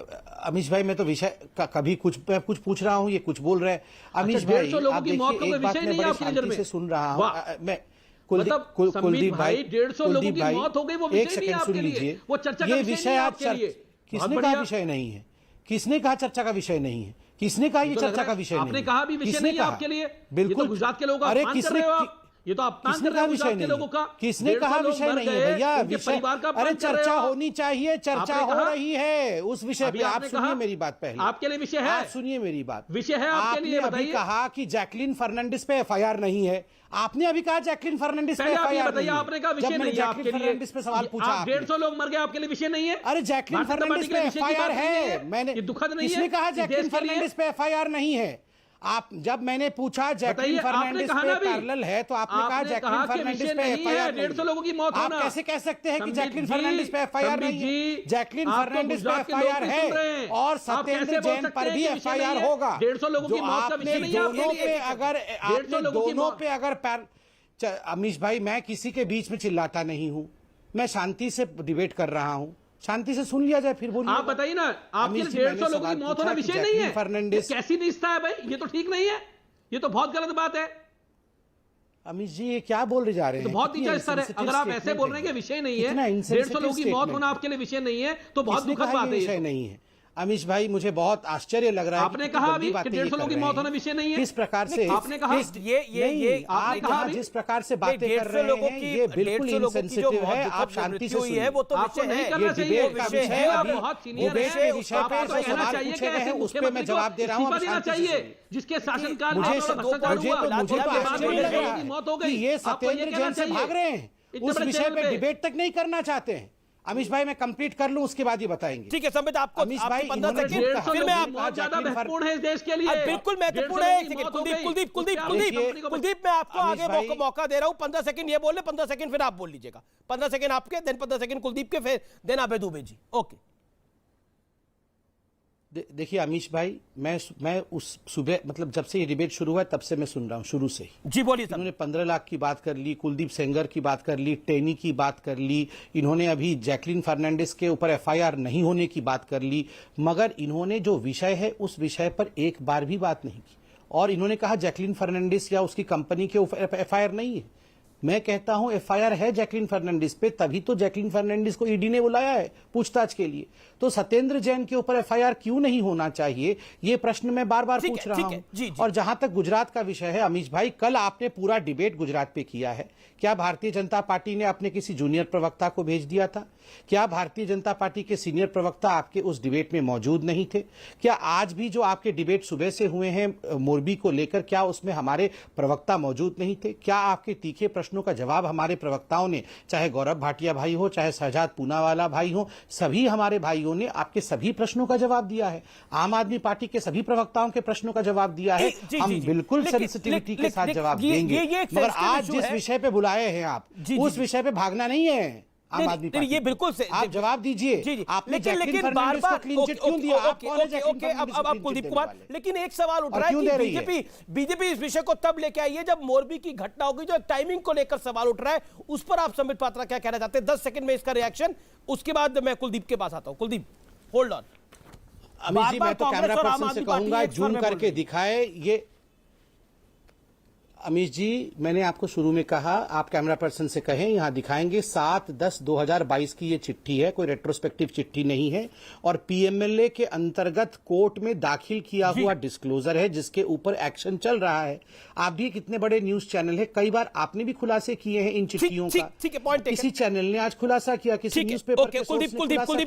अमीश भाई, मैं तो विषय का कभी कुछ पूछ रहा हूँ, ये कुछ बोल रहे हैं अमीश भाई। 150 लोगों की मौत का कोई विषय नहीं है आपकी नजर में? सुन रहा हूँ मैं कुलदीप भाई, 150 लोगों की मौत हो गई, वो विषय नहीं है आपके लिए, वो चर्चा का विषय नहीं है आपके लिए। किसने कहा विषय नहीं है? किसने कहा चर्चा का विषय नहीं है? किसने कहा ये चर्चा का विषय नहीं? आपने कहा भी विषय नहीं है आपके लिए। बिल्कुल, गुजरात के लोगों का अपमान कर रहे हो आप, ये तो अपमान कर रहे हो गुजरात के लोगों का। किसने कहा विषय नहीं है भैया? विषय, अरे चर्चा होनी चाहिए, चर्चा हो रही है उस विषय पे। आप सुनिए मेरी बात पहले, आपके लिए विषय है? आप सुनिए मेरी बात, विषय है आपके लिए, बताइए। आपने कहा कि जैकलिन फर्नांडिस पे एफआईआर नहीं है, आपने अभी कहा जैकलिन फर्नांडिस पे एफआईआर नहीं है। आपने कहा विषय नहीं है आपके लिए, पे सवाल पूछा, 150 लोग मर गए, आपके लिए विषय नहीं है? अरे जैकलिन फर्नांडिस पे एफआईआर है, मैंने दुखद नहीं है। किसने कहा जैकलिन फर्नांडिस पे एफआईआर नहीं है? आप जब मैंने पूछा जैकलिन फर्नांडिस पे पैरेलल है, तो आपने कहा जैकलिन फर्नांडिस पे एफआईआर नहीं है। 150 लोगों की मौत होना, आप कैसे कह सकते हैं कि जैकलिन फर्नांडिस पे एफआईआर नहीं है? जैकलिन फर्नांडिस पे एफआईआर है और सत्येंद्र जैन पर भी एफआईआर होगा। 150 लोगों की मौत का विषय नहीं है दोनों पे अगर आपने दोनों पे अगर अमीश भाई, मैं किसी के बीच में चिल्लाता नहीं हूं, मैं शांति से डिबेट कर रहा हूं, शांति से सुन लिया जाए फिर बोलिए। आप बताइए ना, आपके 150 लोगों की मौत होना विषय नहीं है? फर्नांडिस कैसी निष्ठा है भाई, ये तो ठीक नहीं है, ये तो बहुत गलत बात है। अमीश जी ये क्या बोल जा रहे हैं? तो बहुत नीचा स्तर है। अगर आप ऐसे बोल रहे हैं कि विषय नहीं है, 150 लोगों की मौत होना आपके लिए विषय नहीं है, तो बहुत दुखद बात है। विषय नहीं है अमीश भाई, मुझे बहुत आश्चर्य लग रहा है। आपने कहा अभी कि 150 लोगों की मौत होना विषय नहीं है। किस प्रकार से आपने कहा ये आपने कहा जिस प्रकार से बातें कर रहे हैं ये बिल्कुल इनसेंसिटिव है। आप शांति से सुनिए, वो तो आपको नहीं करना चाहिए। आप बहुत सीनियर हैं, आपको तो कहना चाहिए कि ऐसे मुख्यमंत्री को इस्तीफा देना चाहिए जिसके शासनकाल में भ्रष्टाचार हुआ, मुझे मौत हो गई। ये सत्येंद्र जैन से भाग रहे हैं, उस विषय पे डिबेट तक नहीं करना चाहते हैं। अमीश भाई मैं कंप्लीट कर लूं, उसके बाद ही बताएंगे। ठीक है संबित, आपको अमीश भाई 15 सेकंड फिर मैं बहुत ज्यादा महत्वपूर्ण है इस देश के लिए, बिल्कुल महत्वपूर्ण है। कुलदीप मैं आपको आगे मौका दे रहा हूं, 15 सेकंड ये बोले, 15 सेकंड फिर आप बोल लीजिएगा। 15 सेकंड आपके, देन 15 सेकंड कुलदीप के, फिर देन अभय दुबे जी। ओके देखिए अमीश भाई, मैं उस सुबह मतलब जब से ये डिबेट शुरू हुआ तब से मैं सुन रहा हूं, शुरू से ही। जी बोलिए। इन्होंने 15 लाख की बात कर ली, कुलदीप सेंगर की बात कर ली, टेनी की बात कर ली, इन्होंने अभी जैकलिन फर्नांडिस के ऊपर एफआईआर नहीं होने की बात कर ली, मगर इन्होंने जो विषय है उस विषय पर एक बार भी बात नहीं की। और इन्होंने कहा जैकलिन फर्नांडिस या उसकी कंपनी के ऊपर एफआईआर नहीं है। मैं कहता हूं एफआईआर है जैकलीन फर्नांडिस पे, तभी तो जैकलीन फर्नांडिस को ईडी ने बुलाया है पूछताछ के लिए। तो सत्येंद्र जैन के ऊपर एफआईआर क्यों नहीं होना चाहिए, ये प्रश्न मैं बार बार पूछ रहा हूं। और जहां तक गुजरात का विषय है, अमीश भाई, कल आपने पूरा डिबेट गुजरात पे किया है। क्या भारतीय जनता पार्टी ने अपने किसी जूनियर प्रवक्ता को भेज दिया था? क्या भारतीय जनता पार्टी के सीनियर प्रवक्ता आपके उस डिबेट में मौजूद नहीं थे? क्या आज भी जो आपके डिबेट सुबह से हुए हैं मोरबी को लेकर, क्या उसमें हमारे प्रवक्ता मौजूद नहीं थे? क्या आपके तीखे प्रश्नों का जवाब हमारे प्रवक्ताओं ने, चाहे गौरव भाटिया भाई हो, चाहे शहजाद पूनावाला भाई हो, सभी हमारे भाइयों ने आपके सभी प्रश्नों का जवाब दिया है। आम आदमी पार्टी के सभी प्रवक्ताओं के प्रश्नों का जवाब दिया है। हम बिल्कुल सेंसिटिविटी के साथ जवाब देंगे, मगर आज जिस विषय पे बुलाए हैं आप, उस विषय पे भागना नहीं है। आम आदमी पार्टी, ये बिल्कुल से आप जवाब दीजिए। आपने लेकिन बार-बार क्लीन चिट क्यों दिया? अब कुलदीप कुमार, लेकिन एक सवाल उठ रहा है कि बीजेपी इस विषय को तब लेके आई है जब मोरबी की घटना होगी, जो टाइमिंग को लेकर सवाल उठ रहा है, उस पर आप संबित पात्रा क्या कहना चाहते हैं? 10 सेकंड में इसका रिएक्शन, उसके बाद मैं कुलदीप के पास आता हूं। Kuldeep, hold on. अमित जी, मैं तो कैमरा पर्सन से कहूंगा जूम करके दिखाए ये। अमीश जी, मैंने आपको शुरू में कहा, आप कैमरा पर्सन से कहें, यहां दिखाएंगे 7/10/2022 की ये चिट्ठी है, कोई रेट्रोस्पेक्टिव चिट्ठी नहीं है। और पीएमएलए के अंतर्गत कोर्ट में दाखिल किया हुआ डिस्क्लोजर है, जिसके ऊपर एक्शन चल रहा है। आप भी कितने बड़े न्यूज चैनल है, कई बार आपने भी खुलासे किए हैं इन चिट्ठियों का। ठीक है, पॉइंट किसी चैनल ने आज खुलासा किया, किसी न्यूज़पेपर के कुलदीप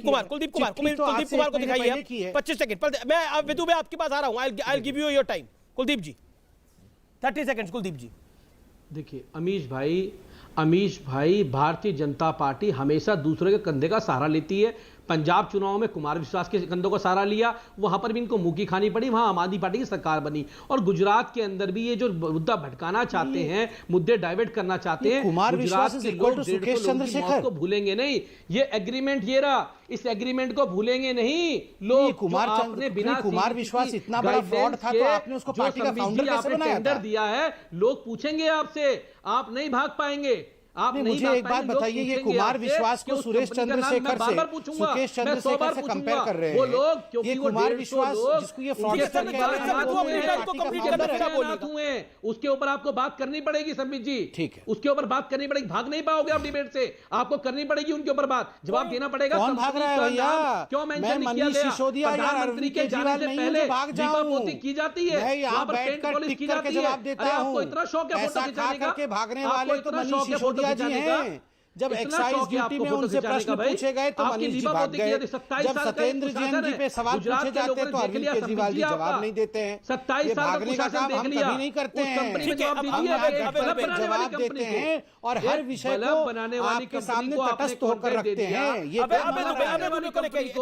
कुमार को दिखाइए 25 सेकंड। मैं विदु में आपके पास आ रहा हूं। I will give you your time. Kuldeep ji 30 seconds. Kuldeep ji, देखिए अमीश भाई, भारतीय जनता पार्टी हमेशा दूसरे के कंधे का सहारा लेती है। पंजाब चुनाव में कुमार विश्वास के कंधों का सहारा लिया, वहां पर भी इनको मुंह खानी पड़ी, वहां आम आदमी पार्टी की सरकार बनी। और गुजरात के अंदर भी ये जो मुद्दा भटकाना चाहते हैं, मुद्दे डाइवर्ट करना चाहते हैं, Kumar Vishwas is equal to Sukesh Chandrashekhar को भूलेंगे नहीं। ये एग्रीमेंट ये रहा, इस एग्रीमेंट को भूलेंगे नहीं लोग। कुमार विश्वास इतना बड़ा फ्रॉड था, तो आपने उसको पार्टी का फाउंडर कैसे बनाया? टेंडर दिया है, लोग पूछेंगे आपसे, आप नहीं भाग पाएंगे। आप नहीं, मुझे एक बात बताइए, ये कुमार विश्वास को सुरेश चंद्रशेखर से, सुकेश चंद्रशेखर से कंपेयर कर रहे हैं। वो लोग, ये कुमार विश्वास जिसको ये फ्रॉड उसके ऊपर आपको बात करनी पड़ेगी संबित जी। ठीक है, उसके ऊपर बात करनी पड़ेगी। भाग नहीं पाओगे आप डिबेट से, आपको करनी पड़ेगी उनके ऊपर बात, जवाब देना पड़ेगा। कौन भाग रहा है भैया? क्यों मेंशन किया गया? प्रधानमंत्री के जाने से पहले दीपावली की जाती है, वहां पर पेंट पॉलिश की जाती है। अरे आपको इतना शौक है फोटो खिंचाने का? भागने वाले तो मनीष सिसोदिया जी हैं। जब एक्साइज ड्यूटी में उनसे प्रश्न पूछे गए तो मनीष जी भाग गए। जब सत्येंद्र जैन जी पे सवाल पूछे जाते तो अरविंद केजरीवाल जी जवाब नहीं देते हैं। 27 साल भागने का काम हम कभी नहीं करते हैं, जवाब देते हैं और हर विषय को आपके सामने तटस्थ होकर रखते हैं। ये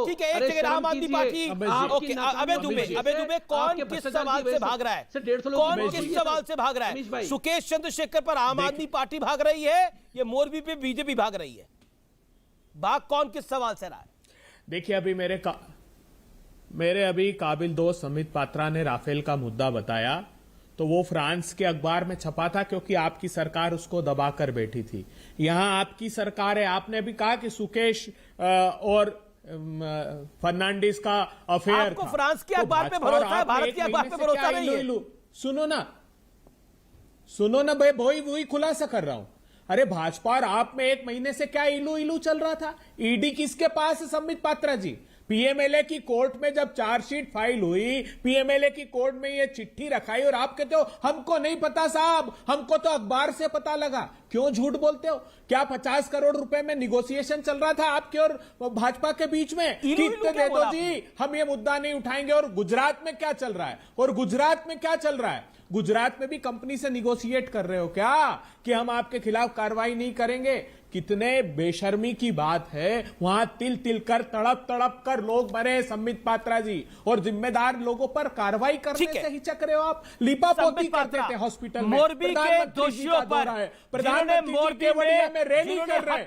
ठीक है, एक जगह आम आदमी पार्टी, अबे दुबे कौन किस सवाल से भाग रहा है? कौन किस सवाल से भाग रहा है? सुकेश चंद्रशेखर पर आम आदमी पार्टी भाग रही है, ये मोरबी पे बीजेपी भाग रही है। भाग कौन किस सवाल से रहा है? देखिए, अभी मेरे अभी काबिल दोस्त संबित पात्रा ने राफेल का मुद्दा बताया, तो वो फ्रांस के अखबार में छपा था, क्योंकि आपकी सरकार उसको दबाकर बैठी थी। यहां आपकी सरकार है। आपने भी कहा कि सुकेश और फर्नांडिस का अफेयर आपको फ्रांस के अखबार पे भरोसा है, भारत के अखबार पे भरोसा नहीं है। सुनो ना भाई, वही खुलासा कर रहा हूं। अरे भाजपा और आप में एक महीने से क्या इलू चल रहा था? ईडी किसके पास है संबित पात्रा जी? पीएमएलए की कोर्ट में जब चार्जशीट फाइल हुई, पीएमएलए की कोर्ट में ये चिट्ठी रखाई और आप कहते हो हमको नहीं पता साहब, हमको तो अखबार से पता लगा। क्यों झूठ बोलते हो? क्या 50 करोड़ रुपए में निगोशिएशन चल रहा था आपके और भाजपा के बीच में? कितने दे दो जी, हम ये मुद्दा नहीं उठाएंगे। और गुजरात में क्या चल रहा है? गुजरात में भी कंपनी से निगोशिएट कर रहे हो क्या कि हम आपके खिलाफ कार्रवाई नहीं करेंगे? कितने बेशर्मी की बात है। वहां तिल कर तड़प कर लोग मरे संबित पात्रा जी, और जिम्मेदार लोगों पर कार्रवाई करने से हिचक रहे हो आप। लिपापोती करते थे हॉस्पिटल में। मोरबी के दोषियों पर प्रधानमंत्री में रैली कर रहे हैं।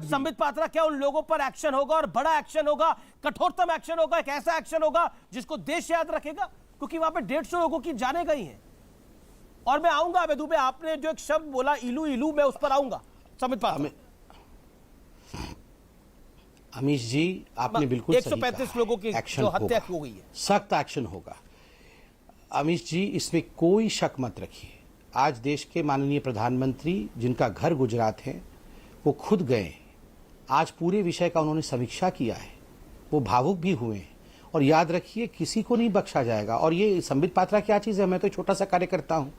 संबित पात्रा, क्या उन लोगों पर एक्शन होगा और बड़ा एक्शन होगा, कठोरतम एक्शन होगा? एक ऐसा एक्शन होगा जिसको देश याद रखेगा, क्योंकि वहां पे 150 लोगों की जाने गई हैं। और मैं आऊंगा अबेदू पे, आपने जो एक शब्द बोला इलू, मैं उस पर आऊंगा। संबित पात्रा, अमीश जी, आपने बिल्कुल 135 लोगों की जो हत्या हो गई है, सख्त एक्शन होगा। अमीश जी, इसमें कोई शक मत रखिए। आज देश के माननीय प्रधानमंत्री जिनका घर गुजरात है वो खुद गए, आज पूरे विषय का उन्होंने समीक्षा किया है, वो भावुक भी हुए हैं। और याद रखिए किसी को नहीं बख्शा जाएगा। और ये संबित पात्रा क्या चीज़ है, मैं तो छोटा सा कार्यकर्ता हूँ।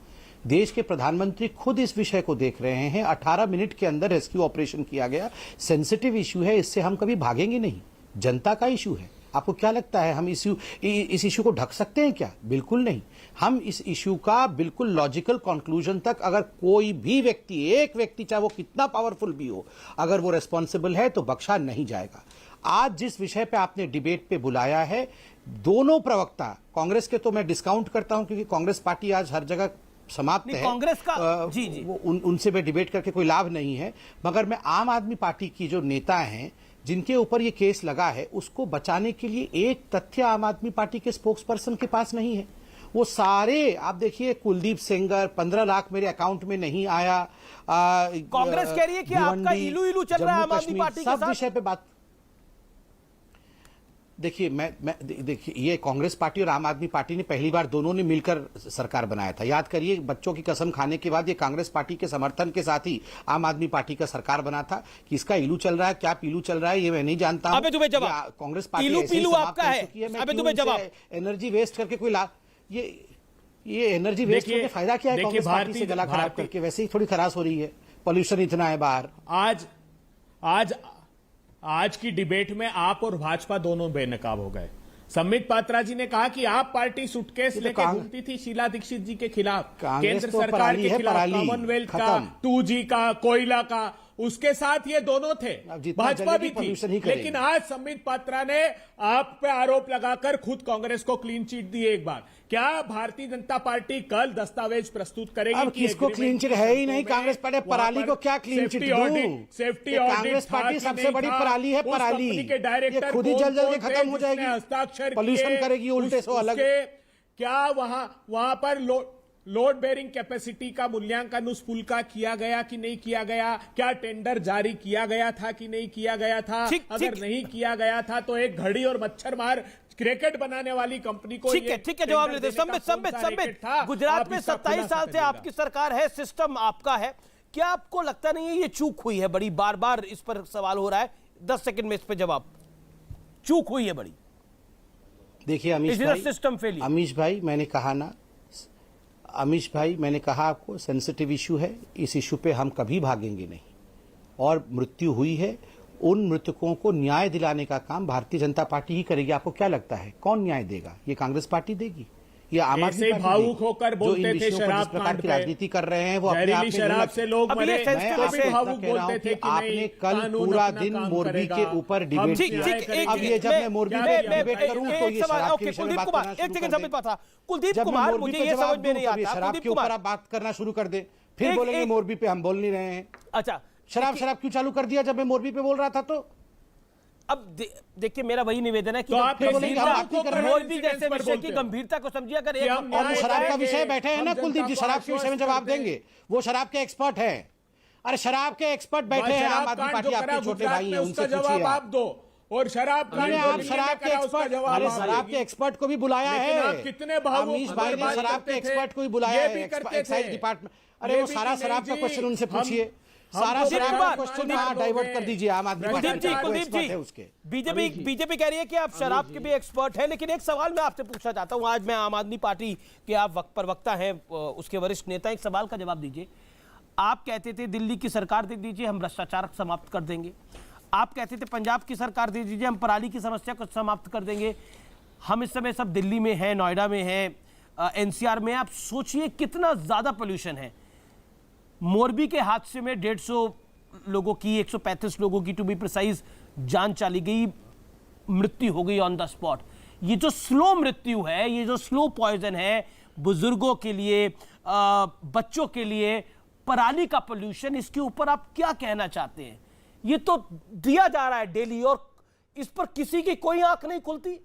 देश के प्रधानमंत्री खुद इस विषय को देख रहे हैं। 18 मिनट के अंदर रेस्क्यू ऑपरेशन किया गया। सेंसिटिव इशू है, इससे हम कभी भागेंगे नहीं। जनता का इशू है। आपको क्या लगता है हम इस इशू को ढक सकते हैं क्या? बिल्कुल नहीं। हम इस इशू का बिल्कुल लॉजिकल कंक्लूजन तक, अगर कोई भी व्यक्ति, एक व्यक्ति चाहे वो कितना पावरफुल भी हो, अगर वो रेस्पॉन्सिबल है तो बख्शा नहीं जाएगा। आज जिस विषय पे आपने डिबेट पे बुलाया है, दोनों प्रवक्ता, कांग्रेस के तो मैं डिस्काउंट करता हूं क्योंकि कांग्रेस पार्टी आज हर जगह समाप्त है। कांग्रेस का जी उनसे मैं डिबेट करके कोई लाभ नहीं है। मगर मैं आम आदमी पार्टी की जो नेता हैं जिनके ऊपर ये केस लगा है, उसको बचाने के लिए एक तथ्य आम आदमी पार्टी के स्पोक्स पर्सन के पास नहीं है। वो सारे आप देखिए, कुलदीप सेंगर 15 लाख मेरे अकाउंट में नहीं आया। कांग्रेस कह रही है कि आपका इलू इलू चल रहा है आम आदमी पार्टी के साथ। सब विषय पे बात देखिए, देखिए ये कांग्रेस पार्टी और आम आदमी पार्टी ने पहली बार दोनों ने मिलकर सरकार बनाया था। याद करिए, बच्चों की कसम खाने के बाद ये कांग्रेस पार्टी के समर्थन के साथ ही आम आदमी पार्टी का सरकार बना था। कि इसका इलू चल रहा है, क्या पीलू चल रहा है, ये मैं नहीं जानता हूं। अबे तुम्हें जवाब, कांग्रेस पार्टी इलू पीलू आपका है। अबे तुम्हें जवाब, एनर्जी वेस्ट करके कोई लाभ, ये एनर्जी वेस्ट करके फायदा क्या है? कांग्रेस पार्टी से गला खराब करके वैसे ही थोड़ी खराश हो रही है। पॉल्यूशन इतना है बाहर। आज की डिबेट में आप और भाजपा दोनों बेनकाब हो गए। संबित पात्रा जी ने कहा कि आप पार्टी सूटकेस लेके घूमती थी शीला दीक्षित जी के खिलाफ, केंद्र सरकार के खिलाफ, कॉमनवेल्थ का, 2G का, कोयला का, उसके साथ ये दोनों थे, भाजपा भी थी। लेकिन आज संबित पात्रा ने आप पे आरोप लगाकर खुद कांग्रेस को क्लीन चिट दी। एक बार क्या भारतीय जनता पार्टी कल दस्तावेज प्रस्तुत करेगी? अब किसको क्लीन चिट है ही नहीं। कांग्रेस पार्टी पराली को क्या क्लीन चिट दूं? सेफ्टी कांग्रेस पार्टी सबसे बड़ी पराली है। पराली के डायरेक्टर खुद ही जल के खत्म हो जाएगी, हस्ताक्षर पॉल्यूशन करेगी उल्टे से अलग। क्या वहां पर लोड बेरिंग कैपेसिटी का मूल्यांकन उस पुल का किया गया कि नहीं किया गया? क्या टेंडर जारी किया गया था कि नहीं किया गया था? अगर नहीं किया गया था तो एक घड़ी और मच्छर मार क्रिकेट बनाने वाली कंपनी को ठीक है जवाब लेते। संबित, गुजरात में 27 साल से आपकी सरकार है, सिस्टम आपका है। क्या आपको लगता नहीं है ये चूक हुई है बड़ी? बार बार इस पर सवाल हो रहा है। 10 सेकंड में इस पर जवाब। चूक हुई है बड़ी। देखिए अमीश भाई, मैंने कहा ना, अमीश भाई मैंने कहा आपको, सेंसिटिव इशू है। इस इशू पे हम कभी भागेंगे नहीं। और मृत्यु हुई है, उन मृतकों को न्याय दिलाने का काम भारतीय जनता पार्टी ही करेगी। आपको क्या लगता है कौन न्याय देगा? ये कांग्रेस पार्टी देगी? ये आम आदमी पार्टी? भावुक होकर बोलते थे शराब प्रकार की राजनीति कर रहे हैं वो अपने आप शराब से लोग मरे। आपने कल पूरा दिन मोरबी के ऊपर डिबेट किया। अब ये जब मैं मोरबी पे डिबेट करूं तो ये शराब के विषय में बात करना शुरू कर दे। कुलदीप कुमार, मुझे ये समझ में नहीं आता, शराब के ऊपर आप बात करना शुरू कर दे, फिर बोलेंगे मोरबी पे हम बोल नहीं रहे हैं। अच्छा, शराब क्यों चालू कर दिया जब मैं मोरबी पे बोल रहा था? तो अब देखिए, मेरा वही निवेदन है कि मोरबी जैसे विषय की गंभीरता को समझिए। अगर शराब का विषय बैठे हैं ना कुलदीप जी, शराब के विषय में जवाब देंगे। वो शराब के एक्सपर्ट है। अरे शराब के एक्सपर्ट बैठे हैं, आम आदमी पार्टी आपके छोटे भाई हैं, उनसे पूछिए आप दो। और शराब शराब के एक्सपर्ट, अरे शराब के एक्सपर्ट को भी बुलाया है। कितने अमीश भाई ने शराब के एक्सपर्ट को भी बुलाया है, एक्साइज डिपार्टमेंट। अरे वो सारा शराब का क्वेश्चन उनसे पूछिए, सारा शराब का क्वेश्चन डाइवर्ट कर दीजिए। आम आदमी पार्टी है उसके। बीजेपी कह रही है कि आप शराब के भी एक्सपर्ट हैं, लेकिन एक सवाल मैं आपसे पूछना चाहता हूं। आज मैं आम आदमी पार्टी के आप प्रवक्ता हैं, उसके वरिष्ठ नेता, एक सवाल का जवाब दीजिए। आप कहते थे दिल्ली की सरकार दे दीजिए, हम भ्रष्टाचार समाप्त कर देंगे। आप कहते थे पंजाब की सरकार दे दीजिए, हम पराली की समस्या को समाप्त कर देंगे। हम इस समय सब दिल्ली में हैं, नोएडा में हैं, एनसीआर में। आप सोचिए कितना ज्यादा पोल्यूशन है। मोरबी के हादसे में 150 लोगों की, 135 लोगों की टू बी प्रिसाइज, जान चली गई, मृत्यु हो गई ऑन द स्पॉट। ये जो स्लो मृत्यु है, ये जो स्लो पॉइजन है, बुजुर्गों के लिए, बच्चों के लिए, पराली का पोल्यूशन, इसके ऊपर आप क्या कहना चाहते हैं? ये तो दिया जा रहा है डेली और इस पर किसी की कोई आंख नहीं खुलती।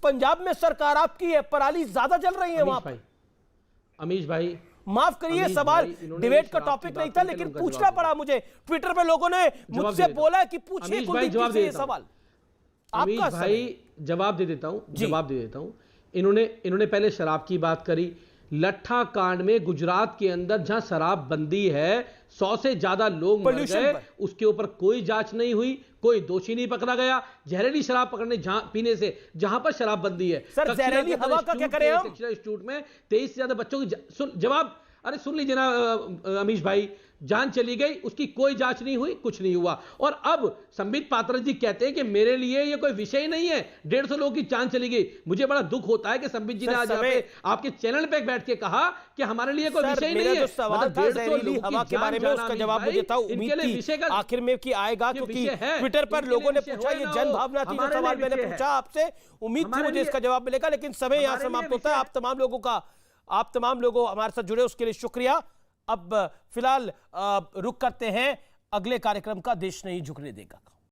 पंजाब में सरकार आपकी है, पराली ज्यादा जल रही है वहां पर। अमीश भाई माफ करिए, सवाल डिबेट का टॉपिक नहीं था, लेकिन पूछना पड़ा मुझे। ट्विटर पे लोगों ने मुझसे बोला कि पूछिए कुलदीप जी से ये सवाल। अमीश भाई जवाब दे देता हूं। इन्होंने पहले शराब की बात करी, लट्ठा कांड में गुजरात के अंदर जहां शराबबंदी है, 100 से ज्यादा लोग मर गए, उसके ऊपर कोई जांच नहीं हुई, कोई दोषी नहीं पकड़ा गया। जहरीली शराब पीने से जहां पर शराबबंदी है, सर जहरीली हवा का क्या करें हम? इंस्टीट्यूट में 23 से ज्यादा बच्चों की जवाब, अरे सुन लीजिए ना अमीश भाई, जान चली गई, उसकी कोई जांच नहीं हुई, कुछ नहीं हुआ। और अब संबित पात्रा जी कहते हैं कि मेरे लिए ये कोई विषय नहीं है, 150 लोगों की जान चली गई। मुझे बड़ा दुख होता है कि संबित जी ने आज आपके चैनल पे बैठ के कहा कि हमारे लिए कोई विषय नहीं है। सवाल था जहरीली हवा के बारे में, उसका जवाब मुझे था, उम्मीद थी आखिर में कि आएगा, क्योंकि ट्विटर पर लोगों ने पूछा, ये जन भावना थी जो सवाल मैंने पूछा आपसे, उम्मीद थी मुझे इसका जवाब मिलेगा, लेकिन समय यहां समाप्त होता है। आप तमाम लोगों हमारे साथ जुड़े उसके लिए शुक्रिया। अब फिलहाल रुक करते हैं अगले कार्यक्रम का, देश नहीं झुकने देगा।